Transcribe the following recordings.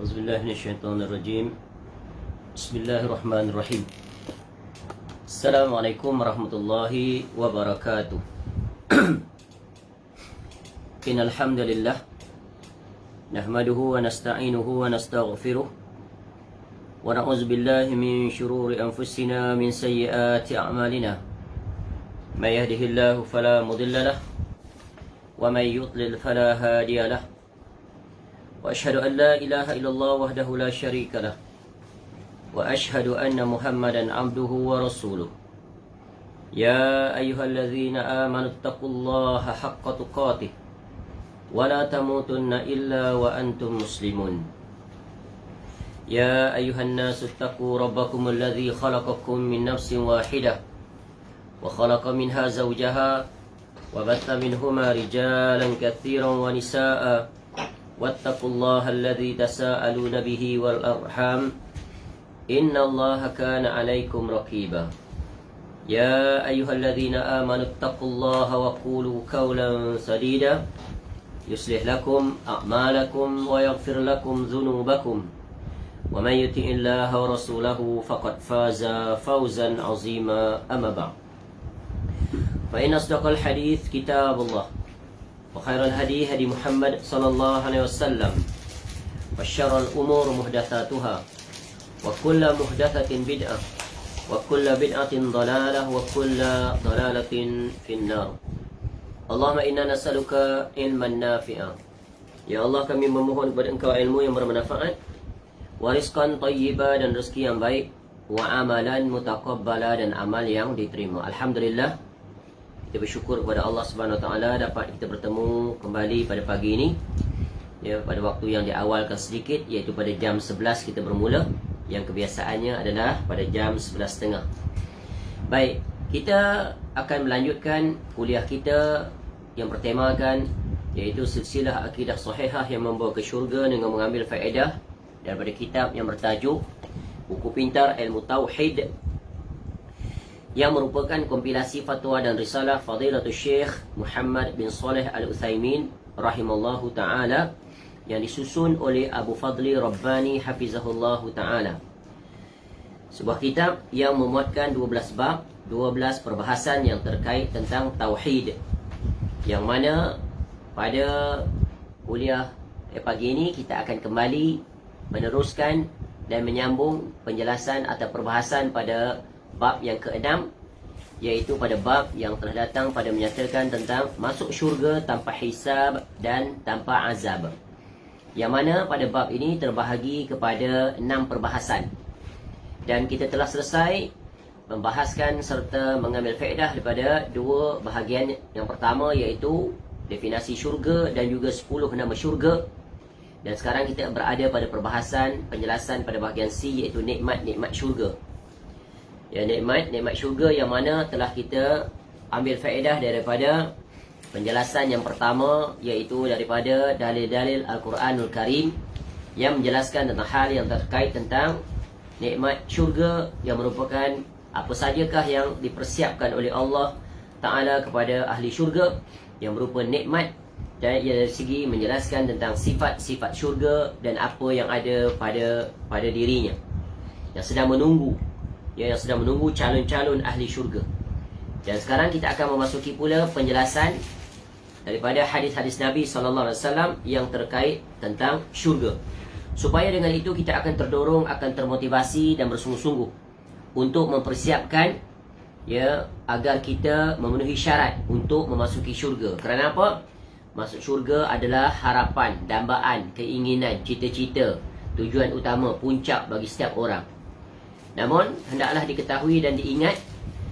Auzubillahi minasyaitonirrajim. Bismillahirrahmanirrahim. Assalamualaikum warahmatullahi wabarakatuh. Innal hamdalillah nahmaduhu wa nasta'inuhu wa nastaghfiruh wa na'udzu billahi min shururi anfusina min sayyiati a'malina. May yahdihillahu fala mudilla lahu wa may yudlil fala hadiya lahu. وأشهد أن لا إله إلا الله وحده لا شريك له وأشهد أن محمدا عبده ورسوله يا أيها الذين آمنوا اتقوا الله حق تقاته ولا تموتن إلا وأنتم مسلمون يا أيها الناس اتقوا ربكم الذي خلقكم من نفس واحدة وخلق منها زوجها وبث منهما رجالا كثيرا ونساء واتقوا الله الذي تساءلون به والأرحام إن الله كان عليكم رقيبا يا أيها الذين آمنوا اتقوا الله وقولوا قولا سديدا يصلح لكم أعمالكم ويغفر لكم ذنوبكم ومن يطع الله ورسوله فقد فاز فوزا عظيما أما بعد فإن أصدق الحديث كتاب الله وخير الهدي هدي محمد صلى الله عليه وسلم وشر الأمور محدثاتها وكل محدثة بدعة وكل بدعة ضلالة وكل ضلالة في النار. اللهم إنا نسألك علما نافعا. Ya Allah, kami memohon kepada Engkau ilmu yang bermanfaat, wariskan tayyiba dan rezeki yang baik, wa amalan mutaqabbala dan amal yang diterima. Alhamdulillah, kita bersyukur kepada Allah Subhanahu Wa Taala dapat kita bertemu kembali pada pagi ini. Ya, pada waktu yang diawalkan sedikit, iaitu pada jam 11 kita bermula. Yang kebiasaannya adalah pada jam 11.30. Baik, kita akan melanjutkan kuliah kita yang bertemakan iaitu silsilah akidah sahihah yang membawa ke syurga dengan mengambil faedah daripada kitab yang bertajuk Buku Pintar Ilmu Tauhid, yang merupakan kompilasi fatwa dan risalah Fadilatul Syekh Muhammad bin Saleh Al-Utsaimin rahimallahu ta'ala, yang disusun oleh Abu Fadli Rabbani hafizahullahu ta'ala. Sebuah kitab yang memuatkan 12 bab, 12 perbahasan yang terkait tentang Tauhid, yang mana pada kuliah pagi ini kita akan kembali meneruskan dan menyambung penjelasan atau perbahasan pada bab yang ke-6, iaitu pada bab yang telah datang pada menyatakan tentang masuk syurga tanpa hisab dan tanpa azab, yang mana pada bab ini terbahagi kepada 6 perbahasan. Dan kita telah selesai membahaskan serta mengambil faedah daripada 2 bahagian. Yang pertama iaitu definisi syurga dan juga 10 nama syurga. Dan sekarang kita berada pada perbahasan penjelasan pada bahagian C, iaitu nikmat-nikmat syurga. Ya, nikmat syurga yang mana telah kita ambil faedah daripada penjelasan yang pertama, iaitu daripada dalil-dalil Al-Quranul Karim yang menjelaskan tentang hal yang terkait tentang nikmat syurga, yang merupakan apa sajakah yang dipersiapkan oleh Allah Ta'ala kepada ahli syurga yang berupa nikmat, dan ia dari segi menjelaskan tentang sifat-sifat syurga dan apa yang ada pada dirinya yang sedang menunggu, yang sedang menunggu calon-calon ahli syurga. Dan sekarang kita akan memasuki pula penjelasan daripada hadis-hadis Nabi SAW yang terkait tentang syurga. Supaya dengan itu kita akan terdorong, akan termotivasi dan bersungguh-sungguh untuk mempersiapkan, ya, agar kita memenuhi syarat untuk memasuki syurga. Kerana apa? Masuk syurga adalah harapan, dambaan, keinginan, cita-cita, tujuan utama, puncak bagi setiap orang. Namun hendaklah diketahui dan diingat,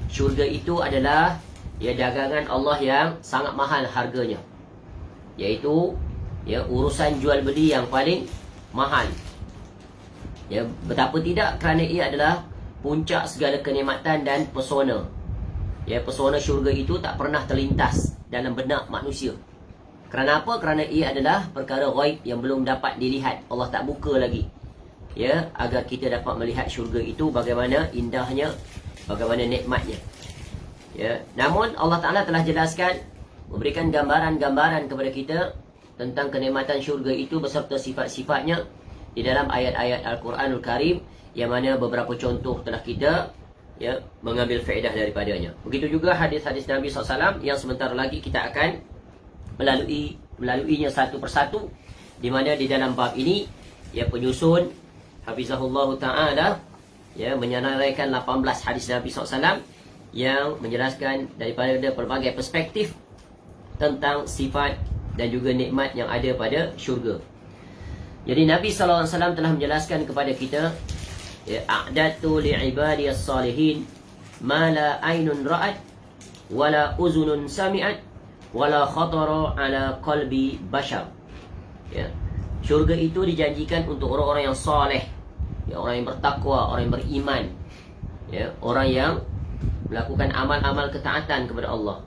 syurga itu adalah, ya, dagangan Allah yang sangat mahal harganya, iaitu, ya, urusan jual beli yang paling mahal. Ya, betapa tidak, kerana ia adalah puncak segala kenikmatan dan pesona. Ya, pesona syurga itu tak pernah terlintas dalam benak manusia. Kerana apa? Kerana ia adalah perkara ghaib yang belum dapat dilihat. Allah tak buka lagi, ya, agar kita dapat melihat syurga itu bagaimana indahnya, bagaimana nikmatnya. Ya, namun Allah Ta'ala telah jelaskan, memberikan gambaran-gambaran kepada kita tentang kenikmatan syurga itu beserta sifat-sifatnya. di dalam ayat-ayat Al-Quranul Karim, yang mana beberapa contoh telah kita mengambil faedah daripadanya. Begitu juga hadis-hadis Nabi SAW yang sebentar lagi kita akan melaluinya satu persatu, di mana di dalam bab ini penyusun Hafizahullah Ta'ala menyenaraikan 18 hadis Nabi SAW yang menjelaskan daripada pelbagai perspektif tentang sifat dan juga nikmat yang ada pada syurga. Jadi Nabi SAW telah menjelaskan kepada kita, a'dadtu li'ibadiyas salihin ma la aynun ra'at wala uzunun sami'at wala khatara ala qalbi bashar. Syurga itu dijanjikan untuk orang-orang yang soleh, orang yang bertakwa, orang yang beriman, orang yang melakukan amal-amal ketaatan kepada Allah,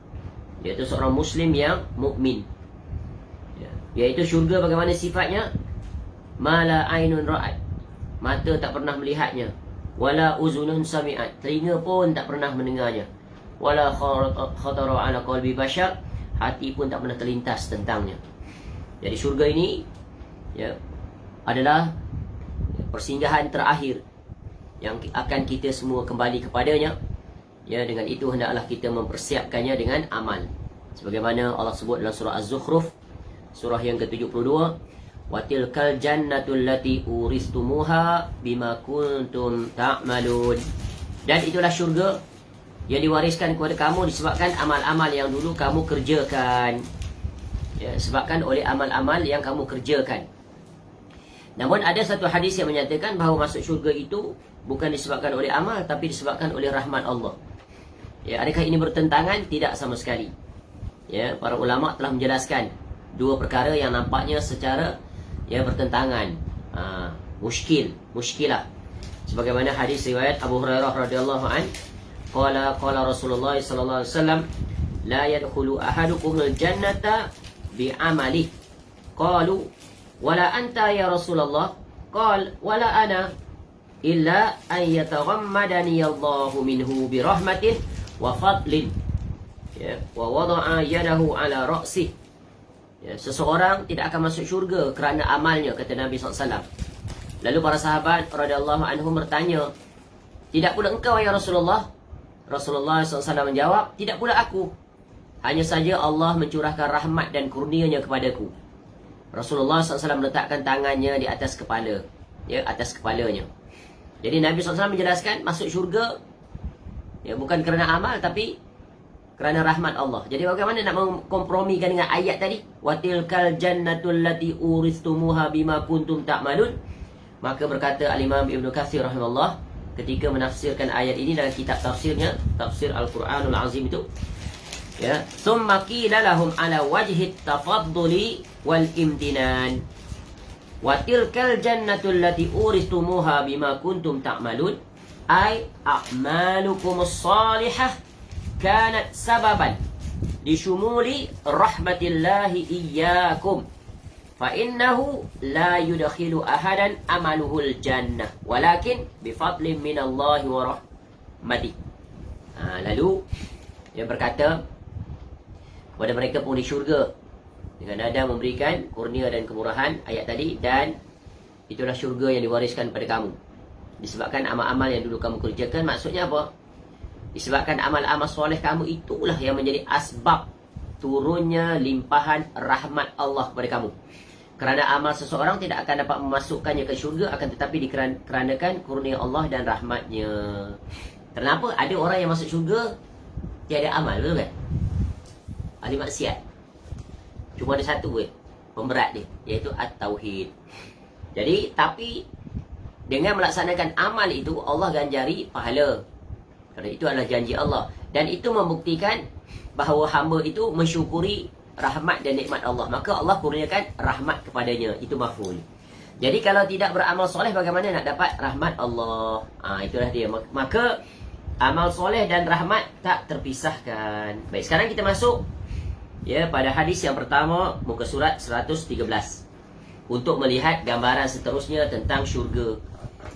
iaitu seorang Muslim yang mukmin. Iaitu syurga bagaimana sifatnya? Mala ainun ra'at, mata tak pernah melihatnya. Wala uzunun sami'at, telinga pun tak pernah mendengarnya. Wala khatara ala qalbi bashar, hati pun tak pernah terlintas tentangnya. Jadi syurga ini adalah persinggahan terakhir yang akan kita semua kembali kepadanya. Dengan itu hendaklah kita mempersiapkannya dengan amal. Sebagaimana Allah sebut dalam surah Az-Zukhruf, surah yang ke-72, wa tilkal jannatul lati uristumuha bima kuntum ta'malun. Dan itulah syurga yang diwariskan kepada kamu disebabkan amal-amal yang dulu kamu kerjakan. Sebabkan oleh amal-amal yang kamu kerjakan. Namun ada satu hadis yang menyatakan bahawa masuk syurga itu bukan disebabkan oleh amal, tapi disebabkan oleh rahmat Allah. Adakah ini bertentangan? Tidak sama sekali. Para ulama telah menjelaskan dua perkara yang nampaknya secara bertentangan, muskilah. Sebagaimana hadis riwayat Abu Hurairah radhiyallahu an, qala Rasulullah sallallahu alaihi wasallam, la yadkhulu ahadukumul jannata bi'amalihi. Qalu wala anta ya Rasulullah? Qal wala ana illa an yataghammadani Allahu minhu birahmatin wa fadlin wa wada'a yadahu ala ra'sih. Seseorang tidak akan masuk syurga kerana amalnya, kata Nabi SAW. Lalu para sahabat radhiyallahu anhum bertanya, tidak pula engkau ya Rasulullah? Rasulullah SAW menjawab, tidak pula aku. Hanya saja Allah mencurahkan rahmat dan kurnianya kepadaku. Rasulullah SAW meletakkan tangannya di atas kepala, atas kepalanya. Jadi Nabi SAW menjelaskan masuk syurga bukan kerana amal, tapi kerana rahmat Allah. Jadi bagaimana nak mengkompromikan dengan ayat tadi? Wa tilkal jannatul lati uristumuha bima kuntum ta'malun. Maka berkata Al-Imam Ibn Katsir rahimahullah ketika menafsirkan ayat ini dalam kitab tafsirnya, Tafsir Al-Quranul Azim itu, summa qila lahum ala wajhi tafadduli wal imtinan. Wa tilkal jannatul lati uristumuha bima kuntum ta'malun, ay a'malukumus salihah kanat sababan di syumuli rahmatillahi iyyakum fa innahu la yudkhilu ahadan amaluhul jannah walakin bifadlin minallahi wa rahmatih. Lalu dia berkata kepada mereka penghuni syurga dengan nada memberikan kurnia dan kemurahan ayat tadi, dan itulah syurga yang diwariskan pada kamu disebabkan amal-amal yang dulu kamu kerjakan. Maksudnya apa? Disebabkan amal-amal soleh kamu itulah yang menjadi asbab turunnya limpahan rahmat Allah kepada kamu. Kerana amal seseorang tidak akan dapat memasukkannya ke syurga, akan tetapi dikarenakan kurnia Allah dan rahmatnya. Kenapa? Ada orang yang masuk syurga tiada amal, betul kan? Ahli maksiat. Cuma ada satu pemberat dia, iaitu at-tauhid. Jadi, tapi dengan melaksanakan amal itu Allah ganjari pahala. Kerana itu adalah janji Allah. Dan itu membuktikan bahawa hamba itu mensyukuri rahmat dan nikmat Allah. Maka Allah kurniakan rahmat kepadanya. Itu maf'ul. Jadi kalau tidak beramal soleh, bagaimana nak dapat rahmat Allah? Itulah dia. Maka amal soleh dan rahmat tak terpisahkan. Baik, sekarang kita masuk pada hadis yang pertama, muka surat 113. Untuk melihat gambaran seterusnya tentang syurga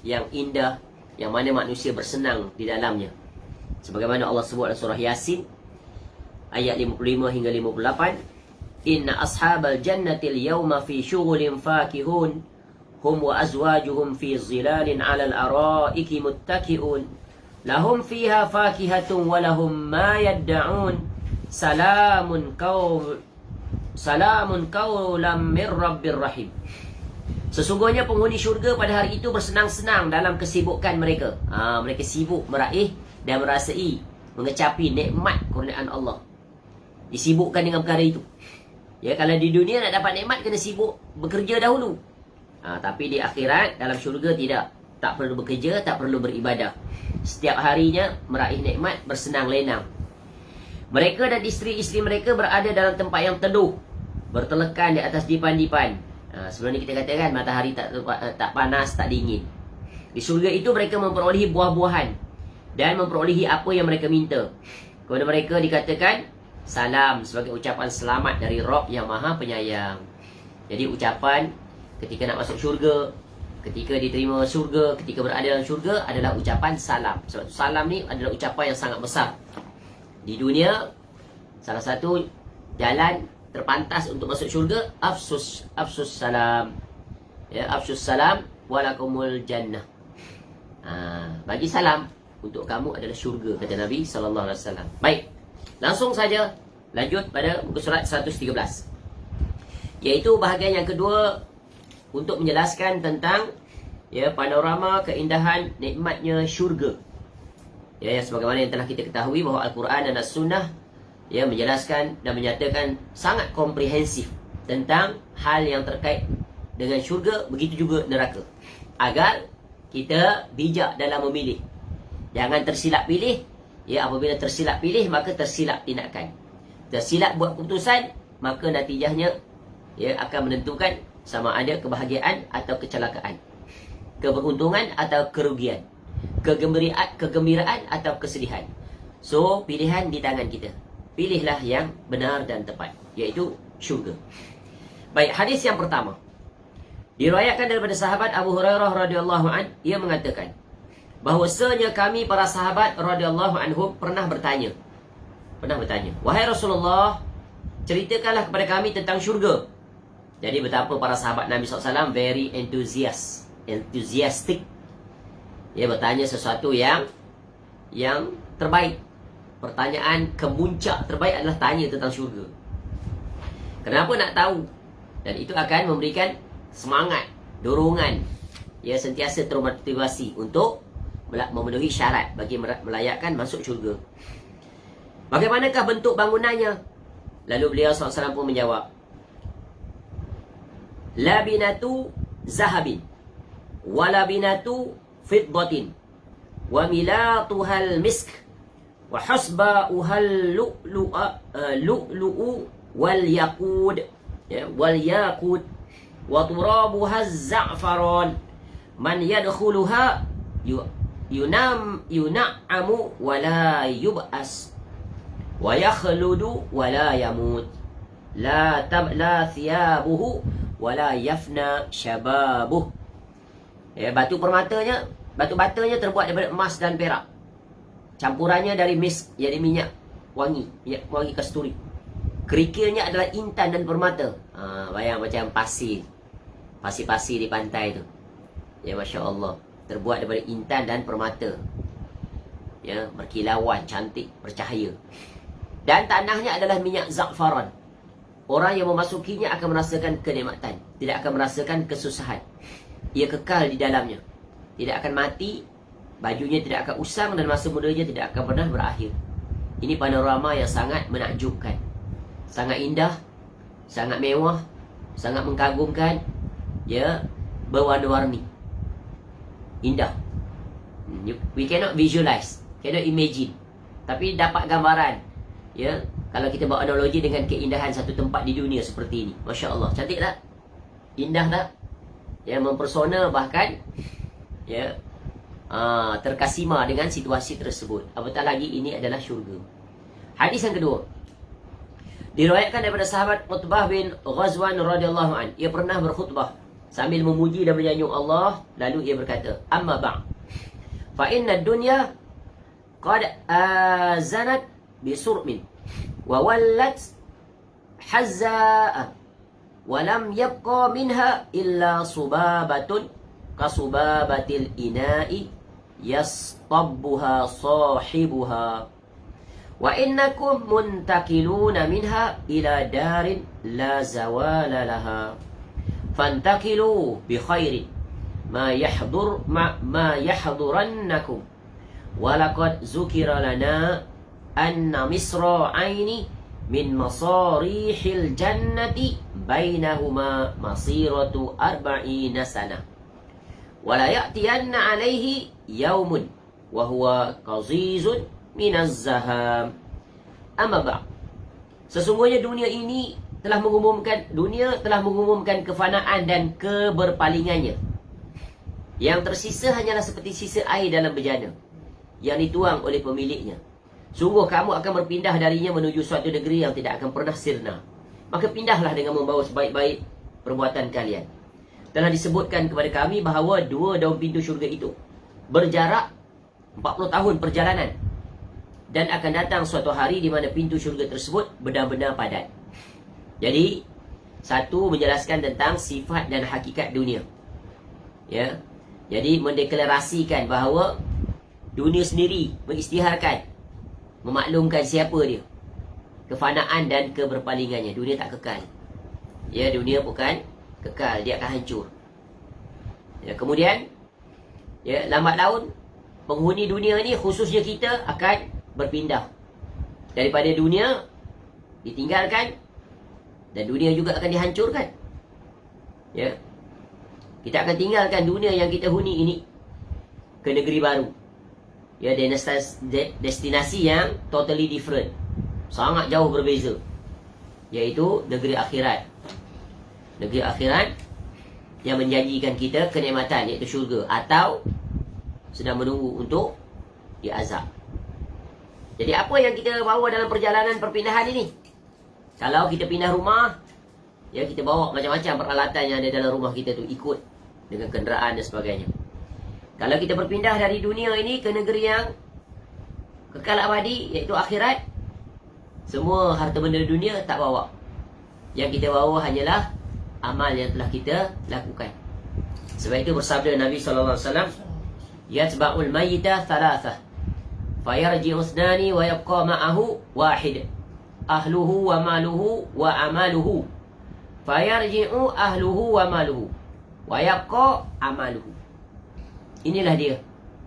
yang indah, yang mana manusia bersenang di dalamnya. Sebagaimana Allah sebut dalam surah Yasin ayat 55 hingga 58, inna ashabal jannatil yawma fi syughulin fakihun hum wa azwajuhum fi zilalin 'alal araiki muttaki'un lahum fiha fakihatun wa lahum ma yadda'un salamun qaulam mir rabbir rahim. Sesungguhnya penghuni syurga pada hari itu bersenang-senang dalam kesibukan mereka. Mereka sibuk meraih dan merasai, mengecapi nikmat kurniaan Allah. Disibukkan dengan perkara itu. Ya, kalau di dunia nak dapat nikmat kena sibuk bekerja dahulu. Tapi di akhirat dalam syurga tidak. Tak perlu bekerja, tak perlu beribadah. Setiap harinya meraih nikmat, bersenang lenang. Mereka dan isteri-isteri mereka berada dalam tempat yang teduh, bertelekan di atas dipan-dipan. Sebelum ni kita katakan matahari tak panas, tak dingin. Di syurga itu mereka memperolehi buah-buahan dan memperolehi apa yang mereka minta. Kepada mereka dikatakan salam sebagai ucapan selamat dari Rabb yang Maha Penyayang. Jadi ucapan ketika nak masuk syurga, ketika diterima syurga, ketika berada dalam syurga adalah ucapan salam. Sebab salam ni adalah ucapan yang sangat besar. Di dunia salah satu jalan terpantas untuk masuk syurga afsus salam. Ya, afsus salam walakumul jannah. Bagi salam untuk kamu adalah syurga, kata Nabi sallallahu alaihi wasallam. Baik. Langsung saja lanjut pada muka surat 113. Iaitu bahagian yang kedua untuk menjelaskan tentang panorama keindahan nikmatnya syurga. Sebagaimana yang telah kita ketahui bahawa Al-Quran dan As-Sunnah menjelaskan dan menyatakan sangat komprehensif tentang hal yang terkait dengan syurga, begitu juga neraka. Agar kita bijak dalam memilih. Jangan tersilap pilih. Apabila tersilap pilih, maka tersilap tindakan. Tersilap buat keputusan, maka natijahnya akan menentukan sama ada kebahagiaan atau kecelakaan, keberuntungan atau kerugian, kegembiraan atau kesedihan. So, pilihan di tangan kita. Pilihlah yang benar dan tepat, iaitu syurga. Baik, hadis yang pertama diriwayatkan daripada sahabat Abu Hurairah radhiyallahu an, ia mengatakan bahwasanya kami para sahabat radhiyallahu anhum pernah bertanya, wahai Rasulullah, ceritakanlah kepada kami tentang syurga. Jadi betapa para sahabat Nabi SAW very enthusiastic. Bertanya sesuatu yang terbaik. Pertanyaan kemuncak terbaik adalah tanya tentang syurga. Kenapa nak tahu? Dan itu akan memberikan semangat, dorongan, sentiasa termotivasi untuk memenuhi syarat bagi melayakkan masuk syurga. Bagaimanakah bentuk bangunannya? Lalu beliau SAW pun menjawab, labinatu zahabin walabinatu fiddatin wa milatuhal misk wa hasba'uhal lu'lu'u wal yaqud wa turabuhaz za'faran man yadkhuluha yuna'amu wa la yub'as wa yakhludu wa la yamut la tabla thiyabuhu wala yafna syababuh. Batu batanya terbuat daripada emas dan perak. Campurannya dari misk, iaitu minyak wangi kasturi. Kerikilnya adalah intan dan permata. Bayang macam pasir di pantai tu. Masya Allah, terbuat daripada intan dan permata. Berkilauan, cantik, bercahaya. Dan tanahnya adalah minyak za'faran. Orang yang memasukinya akan merasakan kenikmatan, tidak akan merasakan kesusahan. Ia kekal di dalamnya, tidak akan mati, bajunya tidak akan usang dan masa mudanya tidak akan pernah berakhir. Ini panorama yang sangat menakjubkan, sangat indah, sangat mewah, sangat mengagumkan, berwarna-warni, indah. We cannot visualize, cannot imagine, tapi dapat gambaran. Kalau kita buat analogi dengan keindahan satu tempat di dunia seperti ini, Masya Allah, cantik tak? Indah tak? Mempersona, bahkan terkasima dengan situasi tersebut. Apatah lagi ini adalah syurga. Hadis yang kedua diriwayatkan daripada sahabat Utbah bin Ghazwan radhiyallahu an. Ia pernah berkhutbah sambil memuji dan menyanjung Allah. Lalu ia berkata, amma ba' fa inna dunya qad azanat bisurmin wa wallat hazza'a walam yabqa minha illa subabatun kasubabatil ina'i yastabbuha sahibuha wa innakum muntakiluna minha ila darin la zawala laha fantakilu bi khairin ma yahdurannakum walaqad zukira lana anna misra'aini min masarihil jannati bainahuma masiratu arba'ina sana wala ya'tiyanna alaihi yaumun wa huwa qazizun minaz zaham. Amma ba', sesungguhnya dunia telah mengumumkan kefanaan dan keberpalingannya. Yang tersisa hanyalah seperti sisa air dalam bejana yang dituang oleh pemiliknya. Sungguh kamu akan berpindah darinya menuju suatu negeri yang tidak akan pernah sirna. Maka pindahlah dengan membawa sebaik-baik perbuatan kalian. Telah disebutkan kepada kami bahawa 2 daun pintu syurga itu berjarak 40 tahun perjalanan. Dan akan datang suatu hari di mana pintu syurga tersebut benar-benar padat. Jadi, satu menjelaskan tentang sifat dan hakikat dunia. Ya. Jadi, mendeklarasikan bahawa dunia sendiri mengisytiharkan, memaklumkan siapa dia. Kefanaan dan keberpalingannya. Dunia tak kekal. Ya, dunia bukan kekal, dia akan hancur. Ya, kemudian lambat laun penghuni dunia ni, khususnya kita, akan berpindah daripada dunia, ditinggalkan, dan dunia juga akan dihancurkan. Ya, kita akan tinggalkan dunia yang kita huni ini ke negeri baru. Ya, destinasi yang totally different, sangat jauh berbeza, iaitu negeri akhirat. Negeri akhirat yang menjanjikan kita kenikmatan, iaitu syurga, atau sedang menunggu untuk diazab. Jadi apa yang kita bawa dalam perjalanan perpindahan ini? Kalau kita pindah rumah, ya, kita bawa macam-macam peralatan yang ada dalam rumah kita tu, ikut dengan kenderaan dan sebagainya. Kalau kita berpindah dari dunia ini ke negeri yang kekal abadi, iaitu akhirat, semua harta benda dunia tak bawa. Yang kita bawa hanyalah amal yang telah kita lakukan. Sebab itu bersabda Nabi SAW, yatba'ul mayyita thalathah fayarji'u ithnani wa yabqa ma'ahu wahid ahluhu wa maluhu wa amaluhu fayarji'u ahluhu wa maluhu wa yabqa amaluhu. Inilah dia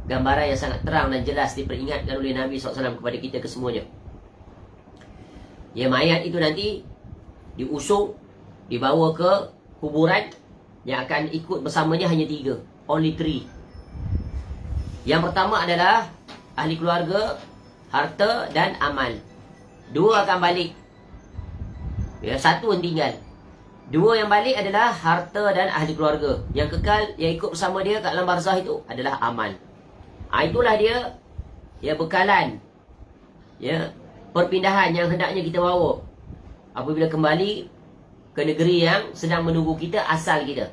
gambaran yang sangat terang dan jelas diperingatkan oleh Nabi SAW kepada kita kesemuanya. Ya, mayat itu nanti diusung, dibawa ke kuburan. Yang akan ikut bersamanya hanya 3, only 3. Yang pertama adalah ahli keluarga, harta dan amal. 2 akan balik, ya, 1 yang tinggal. 2 yang balik adalah harta dan ahli keluarga. Yang kekal, yang ikut bersama dia kat alam barzah itu adalah amal. Itulah dia, ya, bekalan, ya, perpindahan yang hendaknya kita bawa apabila kembali ke negeri yang sedang menunggu kita, asal kita.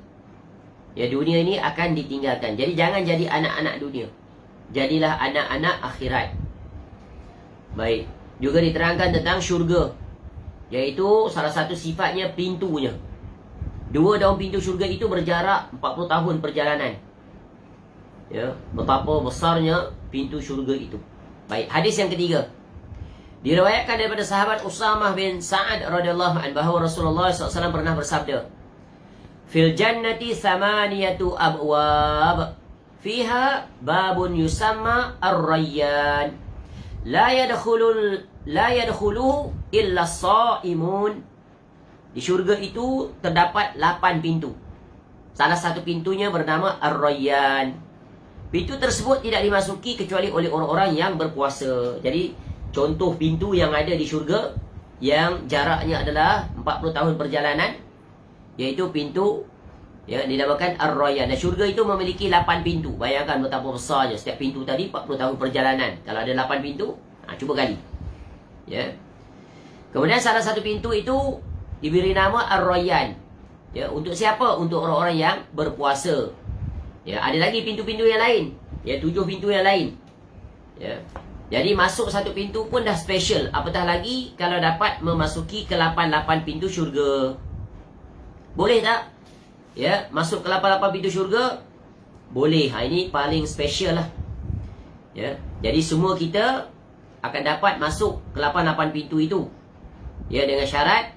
Ya, dunia ini akan ditinggalkan. Jadi jangan jadi anak-anak dunia, jadilah anak-anak akhirat. Baik. Juga diterangkan tentang syurga, iaitu salah satu sifatnya pintunya. 2 daun pintu syurga itu berjarak 40 tahun perjalanan. Ya, betapa besarnya pintu syurga itu. Baik, hadis yang ketiga. Diriwayatkan daripada sahabat Usamah bin Sa'ad radhiyallahu anhu bahawa Rasulullah SAW pernah bersabda, "Fil jannati thamaniyatu abwab, fiha babun yusamma ar-rayyan, la yadkhuluhu illa as-sha'imun." Di syurga itu terdapat 8 pintu. Salah satu pintunya bernama ar-rayyan. Pintu tersebut tidak dimasuki kecuali oleh orang-orang yang berpuasa. Jadi contoh pintu yang ada di syurga yang jaraknya adalah 40 tahun perjalanan, iaitu pintu yang dinamakan Ar-Rayyan. Dan syurga itu memiliki 8 pintu. Bayangkan betapa besarnya. Setiap pintu tadi 40 tahun perjalanan. Kalau ada 8 pintu, cuba kali. Ya. Kemudian salah satu pintu itu diberi nama Ar-Rayyan. Ya, untuk siapa? Untuk orang-orang yang berpuasa. Ya, ada lagi pintu-pintu yang lain. Ya, 7 pintu yang lain. Ya. Jadi masuk satu pintu pun dah special. Apatah lagi kalau dapat memasuki ke 8 pintu syurga. Boleh tak? Ya, masuk ke 88 pintu syurga? Boleh. Ini paling special lah. Ya, jadi semua kita akan dapat masuk ke 88 pintu itu. Ya, dengan syarat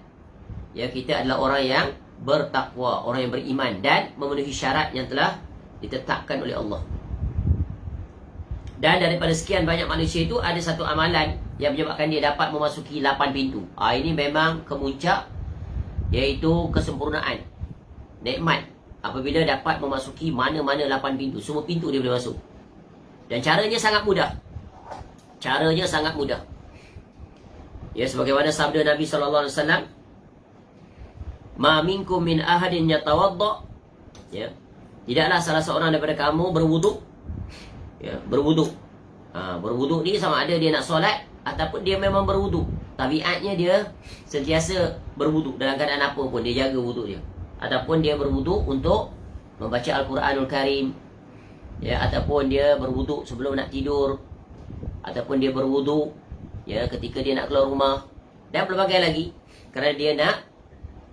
ya kita adalah orang yang bertakwa, orang yang beriman dan memenuhi syarat yang telah ditetapkan oleh Allah. Dan daripada sekian banyak manusia itu ada satu amalan yang menyebabkan dia dapat memasuki 8 pintu. Ini memang kemuncak, iaitu kesempurnaan, nikmat apabila dapat memasuki mana-mana 8 pintu. Semua pintu dia boleh masuk. Dan caranya sangat mudah. Caranya sangat mudah. Ya, sebagaimana sabda Nabi SAW, "Ma minkum min ahadin yatawadda." Ya. Tidaklah salah seorang daripada kamu berwuduk. Ya, berwuduk. Berwuduk ni sama ada dia nak solat ataupun dia memang berwuduk. Tabiatnya dia sentiasa berwuduk dalam keadaan apa pun, dia jaga wuduk dia. Ataupun dia berwuduk untuk membaca Al-Quranul Karim. Ya, ataupun dia berwuduk sebelum nak tidur. Ataupun dia berwuduk ya ketika dia nak keluar rumah. Dan pelbagai lagi. Kerana dia nak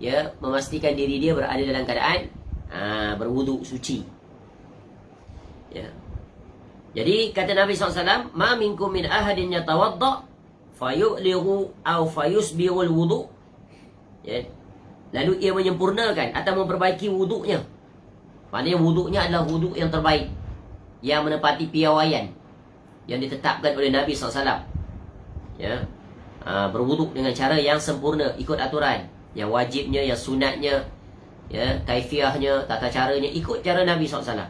ya memastikan diri dia berada dalam keadaan berwuduk suci. Ya. Jadi kata Nabi SAW, "Ma minkum min ahadin yatawadda fayu'lighu aw fayusbighul wudu." Ya. Lalu ia menyempurnakan atau memperbaiki wuduknya. Maknanya wuduknya adalah wuduk yang terbaik, yang menepati piawaian yang ditetapkan oleh Nabi SAW. Ya. Berwuduk dengan cara yang sempurna, ikut aturan, yang wajibnya, yang sunatnya, ya, kaifiahnya, tata caranya ikut cara Nabi SAW.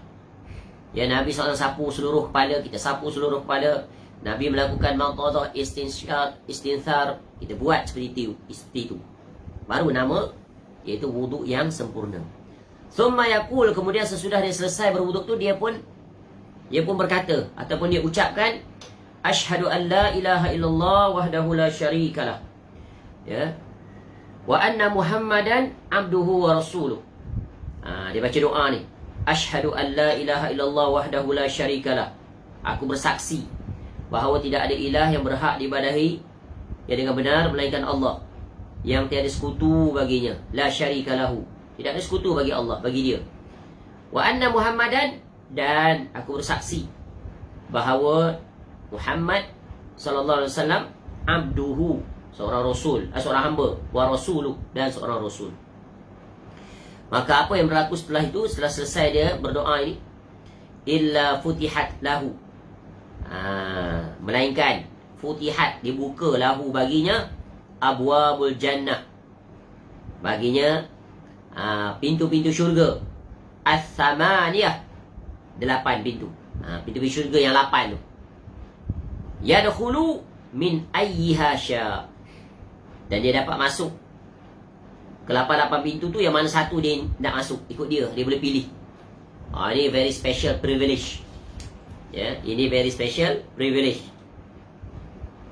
Ya, Nabi SAW sapu seluruh kepala, kita sapu seluruh kepala. Nabi melakukan maqadah, istinthar, kita buat seperti itu. Baru nama, iaitu wuduk yang sempurna. Thumma yaqul, kemudian sesudah dia selesai berwuduk tu, dia pun berkata ataupun dia ucapkan, "Asyhadu an la ilaha illallah wahdahu la syarikalah." Ya. "Wa anna Muhammadan abduhu wa rasuluh." Dia baca doa ni. Asyhadu an la ilaha illallah wahdahu la syarikalah. Aku bersaksi bahawa tidak ada ilah yang berhak diibadahi yang dengan benar melainkan Allah, yang tiada sekutu baginya. La syarikalahu. Tidak ada sekutu bagi Allah, bagi dia. Wa anna Muhammadan, dan aku bersaksi bahawa Muhammad sallallahu alaihi wasallam abduhu, seorang rasul, seorang hamba, wa rasuluh, dan seorang rasul. Maka apa yang berlaku setelah itu, setelah selesai dia berdoa ini, illa futihat lahu, melainkan futihat, dibuka lahu baginya, abwabul jannah, baginya pintu-pintu syurga, as-samaniyah, 8 pintu. Pintu-pintu syurga yang 8 tu. Yadkhulu min ayyiha sya, dan dia dapat masuk ke 8 pintu tu, yang mana satu dia nak masuk, ikut dia boleh pilih. Ini very special privilege. Ya, ini very special privilege.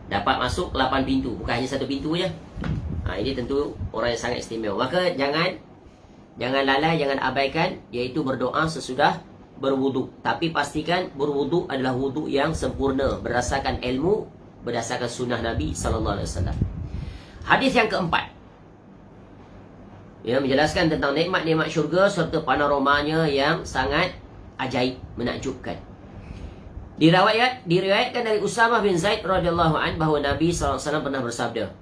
Dapat masuk ke 8 pintu, bukan hanya satu pintu je. Ini tentu orang yang sangat istimewa. Maka jangan lalai, jangan abaikan, iaitu berdoa sesudah berwuduk. Tapi pastikan berwuduk adalah wuduk yang sempurna, berdasarkan ilmu, berdasarkan sunnah Nabi SAW. Hadis yang keempat, ya, menjelaskan tentang nikmat-nikmat syurga serta panoramanya yang sangat ajaib, menakjubkan. Diriwayatkan dari Usamah bin Zaid radhiyallahu an bahawa Nabi SAW pernah bersabda,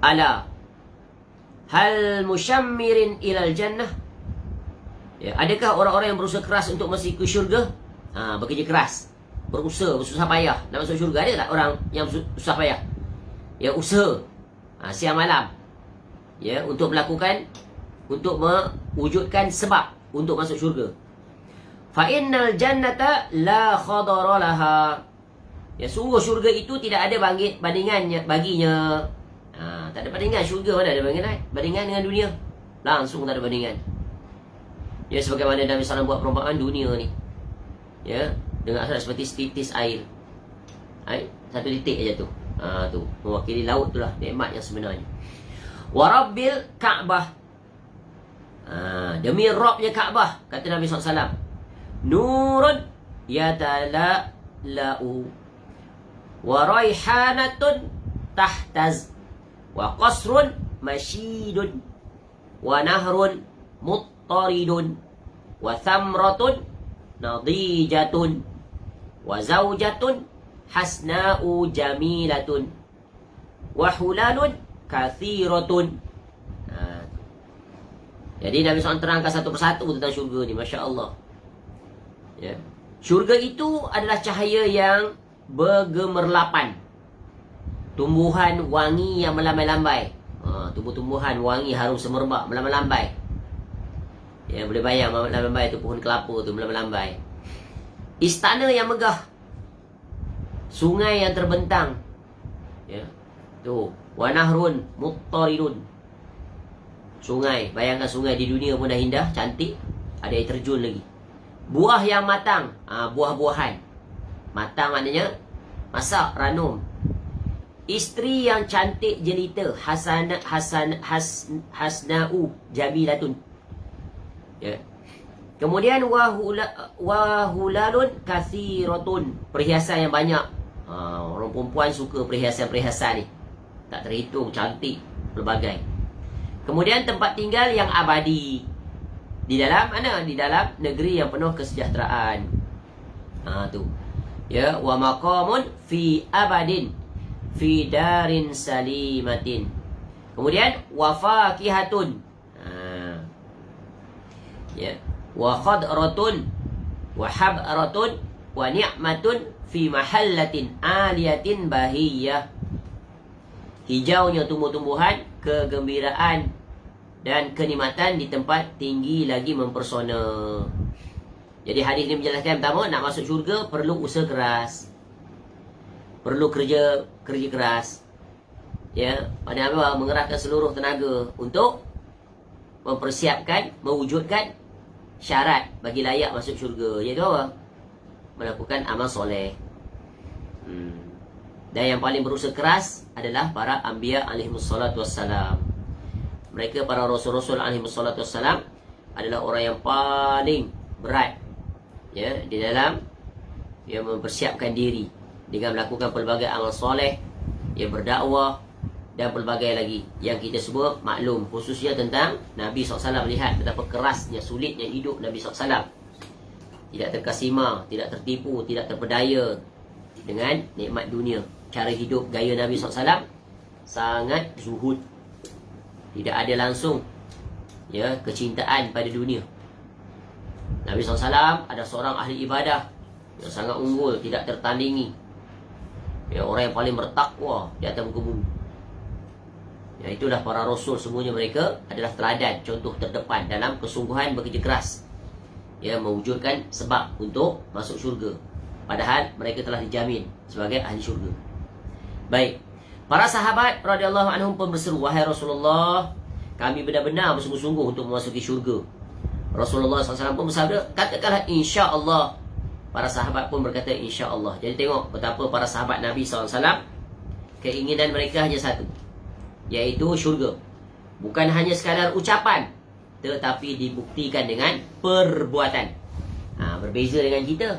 "Ala hal musyammirin ilal jannah." Ya, adakah orang-orang yang berusaha keras untuk masuk ke syurga? Bekerja keras, berusaha, bersusah payah nak masuk syurga. Ada tak orang yang susah payah? Ya, usaha siang malam, ya, untuk melakukan, untuk mewujudkan sebab untuk masuk syurga. Fa innal jannata la khadara laha. Ya, sungguh syurga itu tidak ada bandingannya baginya. Tak ada bandingan. Syurga mana ada bandingan dengan dunia? Langsung tak ada bandingan. Ya, sebagaimana Nabi SAW buat perumpamaan dunia ni, ya, dengan seperti setitis air. Satu titik aja tu. Tu mewakili laut tu lah nikmat yang sebenarnya. Warabbil Ka'bah, demi Rabbnya Ka'bah, kata Nabi SAW, nurun yatala'la'u wa raihanatun tahtaz wa qasrun masyidun. wa nahrun muttaridun wa thamratun nadijatun wa zaujatun hasna'u jamilatun wa hulalun kathiratun. Jadi Nabi SAW terangkan satu persatu tentang syurga ni. Masya Allah. Ya. Syurga itu adalah cahaya yang bergemerlapan. Tumbuhan wangi yang melambai-lambai. Tumbuh-tumbuhan wangi harum semerbak melambai-lambai. Ya, boleh bayang melambai tu, pohon kelapa tu melambai-lambai. Istana yang megah. Sungai yang terbentang. Ya. Tu, wa nahrun muttaridun. Sungai, bayangkan sungai di dunia pun dah indah, cantik. Ada air terjun lagi. Buah yang matang, buah-buahan. Matang maknanya masak, ranum. Isteri yang cantik jelita, hasna'u jamilatun. Ya. Kemudian wahulalun kathiratun, perhiasan yang banyak. Orang perempuan suka perhiasan-perhiasan ni. Tak terhitung, cantik, pelbagai. Kemudian tempat tinggal yang abadi. Di dalam mana? Di dalam negeri yang penuh kesejahteraan. Tu. Ya, wa maqamun fi abadin fi darin salimatin. Kemudian wa fakihatun. Ya, wa khadratun wa habratun wa ni'matun fi mahallatin aliyatin bahiyah. Hijaunya tumbuh-tumbuhan, kegembiraan dan kenikmatan di tempat tinggi lagi mempersona. Jadi hadis ini menjelaskan, pertama, nak masuk syurga perlu usaha keras. Perlu kerja keras. Ya, pada apa? Mengerahkan seluruh tenaga untuk mempersiapkan, mewujudkan syarat bagi layak masuk syurga. Iaitu apa? Melakukan amal soleh. Dan yang paling berusaha keras adalah para anbiya alaihimussalatu wassalam. Mereka para rasul-rasul alaihimussalatu wassalam adalah orang yang paling berat, ya, di dalam mempersiapkan diri dengan melakukan pelbagai amal soleh, berdakwah dan pelbagai lagi yang kita semua maklum, khususnya tentang Nabi SAW. Lihat betapa kerasnya, sulitnya hidup Nabi SAW. Tidak terkesima, tidak tertipu, tidak terpedaya dengan nikmat dunia. Cara hidup gaya Nabi SAW sangat zuhud. Tidak ada langsung kecintaan pada dunia. Nabi SAW ada seorang ahli ibadah yang sangat unggul, tidak tertandingi. Orang yang paling bertakwa di atas muka bumi. Itulah para rasul, semuanya mereka adalah teladan, contoh terdepan dalam kesungguhan bekerja keras, mewujudkan sebab untuk masuk syurga. Padahal mereka telah dijamin sebagai ahli syurga. Baik, para sahabat radhiyallahu anhum pun berseru, wahai Rasulullah, kami benar-benar bersungguh-sungguh untuk memasuki syurga. Rasulullah SAW pun bersabda, katakanlah insya-Allah. Para sahabat pun berkata insya-Allah. Jadi tengok betapa para sahabat Nabi SAW, keinginan mereka hanya satu, iaitu syurga. Bukan hanya sekadar ucapan, tetapi dibuktikan dengan perbuatan. Berbeza dengan kita.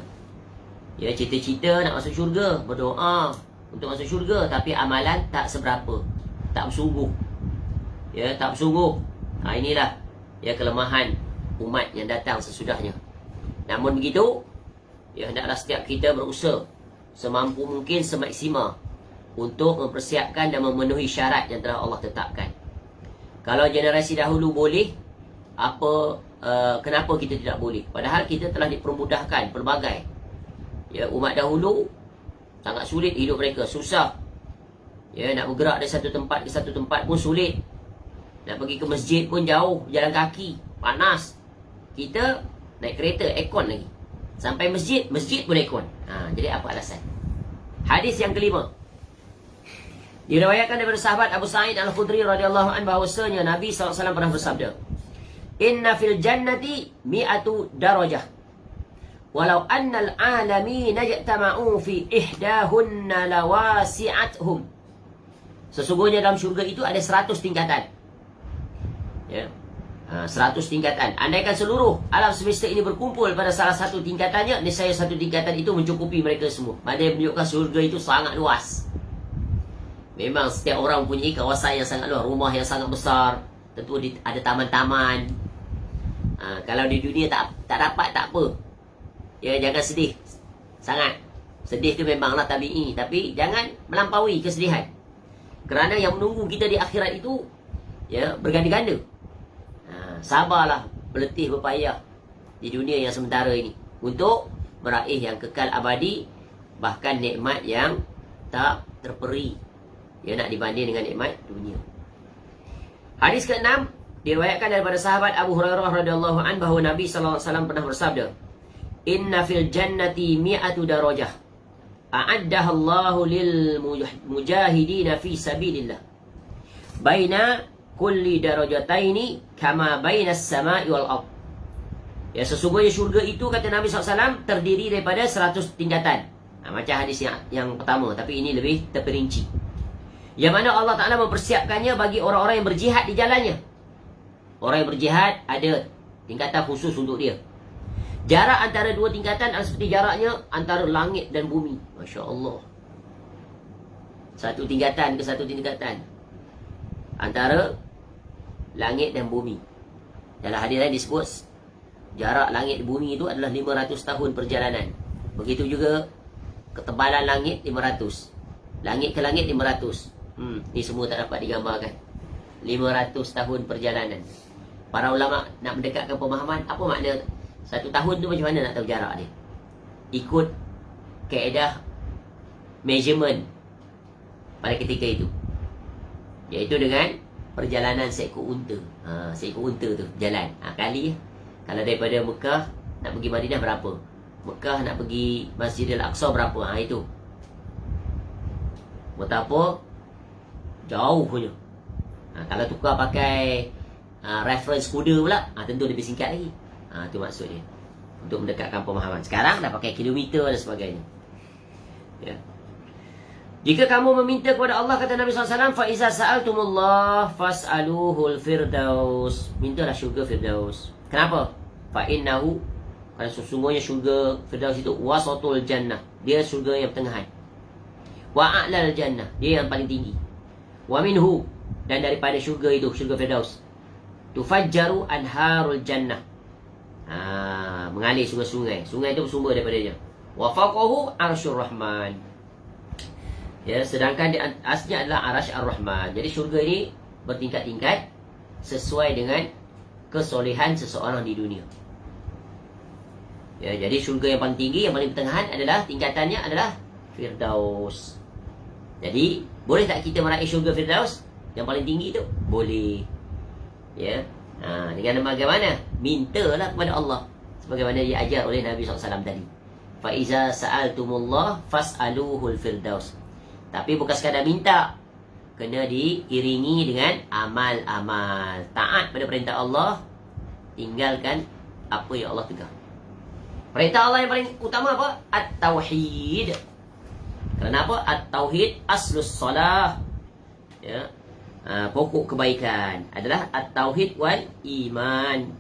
Cita-cita nak masuk syurga, berdoa untuk masuk syurga, tapi amalan tak seberapa, tak bersungguh. Tak bersungguh. Inilah kelemahan umat yang datang sesudahnya. Namun begitu, hendaklah setiap kita berusaha semampu mungkin, semaksimal untuk mempersiapkan dan memenuhi syarat yang telah Allah tetapkan. Kalau generasi dahulu boleh, kenapa kita tidak boleh? Padahal kita telah dipermudahkan pelbagai. Umat dahulu sangat sulit hidup mereka, susah. Nak bergerak dari satu tempat ke satu tempat pun sulit. Nak pergi ke masjid pun jauh, jalan kaki, panas. Kita naik kereta, aircon lagi. Sampai masjid pun aircon. Jadi apa alasan? Hadis yang kelima, diriwayatkan daripada sahabat Abu Sa'id Al-Khudri radhiyallahu anhu bahwasanya Nabi SAW pernah bersabda, inna fil jannati mi'atu darajah, walau annal alamin yajtama'u fi ihdahunna lawasi'athum. Sesungguhnya dalam syurga itu ada 100 tingkatan. 100 tingkatan. Andaikan seluruh alam semesta ini berkumpul pada salah satu tingkatannya, nescaya satu tingkatan itu mencukupi mereka semua. Maknanya menunjukkan syurga itu sangat luas. Memang setiap orang mempunyai kawasan yang sangat luas, rumah yang sangat besar, tentu ada taman-taman. Kalau di dunia tak dapat, tak apa. Ya, jangan sedih sangat. Sedih tu memanglah tabi'i, tapi jangan melampaui kesedihan. Kerana yang menunggu kita di akhirat itu, ya, berganda-ganda. Sabarlah, berletih, berpayah di dunia yang sementara ini untuk meraih yang kekal abadi, bahkan nikmat yang tak terperi, ya, nak dibanding dengan nikmat dunia. Hadis ke-6 diriwayatkan daripada sahabat Abu Hurairah radhiyallahu an bahawa Nabi sallallahu alaihi wasallam pernah bersabda, "Inna fil jannati mi'atu darajah a'addaha Allahu lil mujahidin fi sabilillah. Baina kulli darajataini kama baina as-sama'i wal ardh." Ya, sesungguhnya syurga itu, kata Nabi SAW, terdiri daripada 100 tingkatan. Macam hadis yang pertama, tapi ini lebih terperinci. Yang mana Allah Ta'ala mempersiapkannya bagi orang-orang yang berjihad di jalannya. Orang yang berjihad ada tingkatan khusus untuk dia. Jarak antara dua tingkatan adalah seperti jaraknya antara langit dan bumi. Masya Allah. Satu tingkatan ke satu tingkatan antara langit dan bumi. Dalam hadis lain disebut jarak langit dan bumi itu adalah 500 tahun perjalanan. Begitu juga ketebalan langit 500. Langit ke langit 500. Ni semua tak dapat digambarkan. 500 tahun perjalanan. Para ulama nak mendekatkan pemahaman apa makna 1 tahun tu, macam mana nak tahu jarak dia. Ikut kaedah measurement pada ketika itu, iaitu dengan perjalanan seekor unta. Seekor unta tu jalan kali. Kalau daripada Mekah nak pergi Madinah berapa, Mekah nak pergi Masjidil Aqsa berapa, itu betapa jauh punya. Kalau tukar pakai reference kuda pula, tentu lebih singkat lagi. Itu maksud dia, untuk mendekatkan pemahaman. Sekarang dah pakai kilometer dan sebagainya, ya. Jika kamu meminta kepada Allah, kata Nabi SAW, fa iza sa'altumullah fas'aluhul firdaus. Mintalah syurga firdaus. Kenapa? Fa innahu, kerana sesungguhnya syurga firdaus itu wasatul jannah, dia syurga yang pertengahan. Wa a'lal jannah, dia yang paling tinggi. Wa minhu, dan daripada syurga itu, syurga firdaus, tufajjaru anharul jannah, mengalir sungai-sungai. Sungai itu bersumber daripada dia. Wa faqahu arsyur rahman, ya, sedangkan di atasnya adalah arasy ar-rahman. Jadi syurga ini bertingkat-tingkat sesuai dengan kesolehan seseorang di dunia. Ya, jadi syurga yang paling tinggi, yang paling pertengahan adalah tingkatannya adalah firdaus. Jadi boleh tak kita meraih syurga firdaus yang paling tinggi itu? Boleh. Ya. Dengan bagaimana? Mintalah kepada Allah, sebagaimana diajar oleh Nabi SAW tadi. Fa iza sa'altumullah fas'aluhul firdaus. Tapi bukan sekadar minta, kena diiringi dengan amal-amal. Taat pada perintah Allah, tinggalkan apa yang Allah tegak. Perintah Allah yang paling utama apa? At-tauhid. Kenapa? At-tauhid aslus salah, ya. Pokok kebaikan adalah at-tauhid wal iman,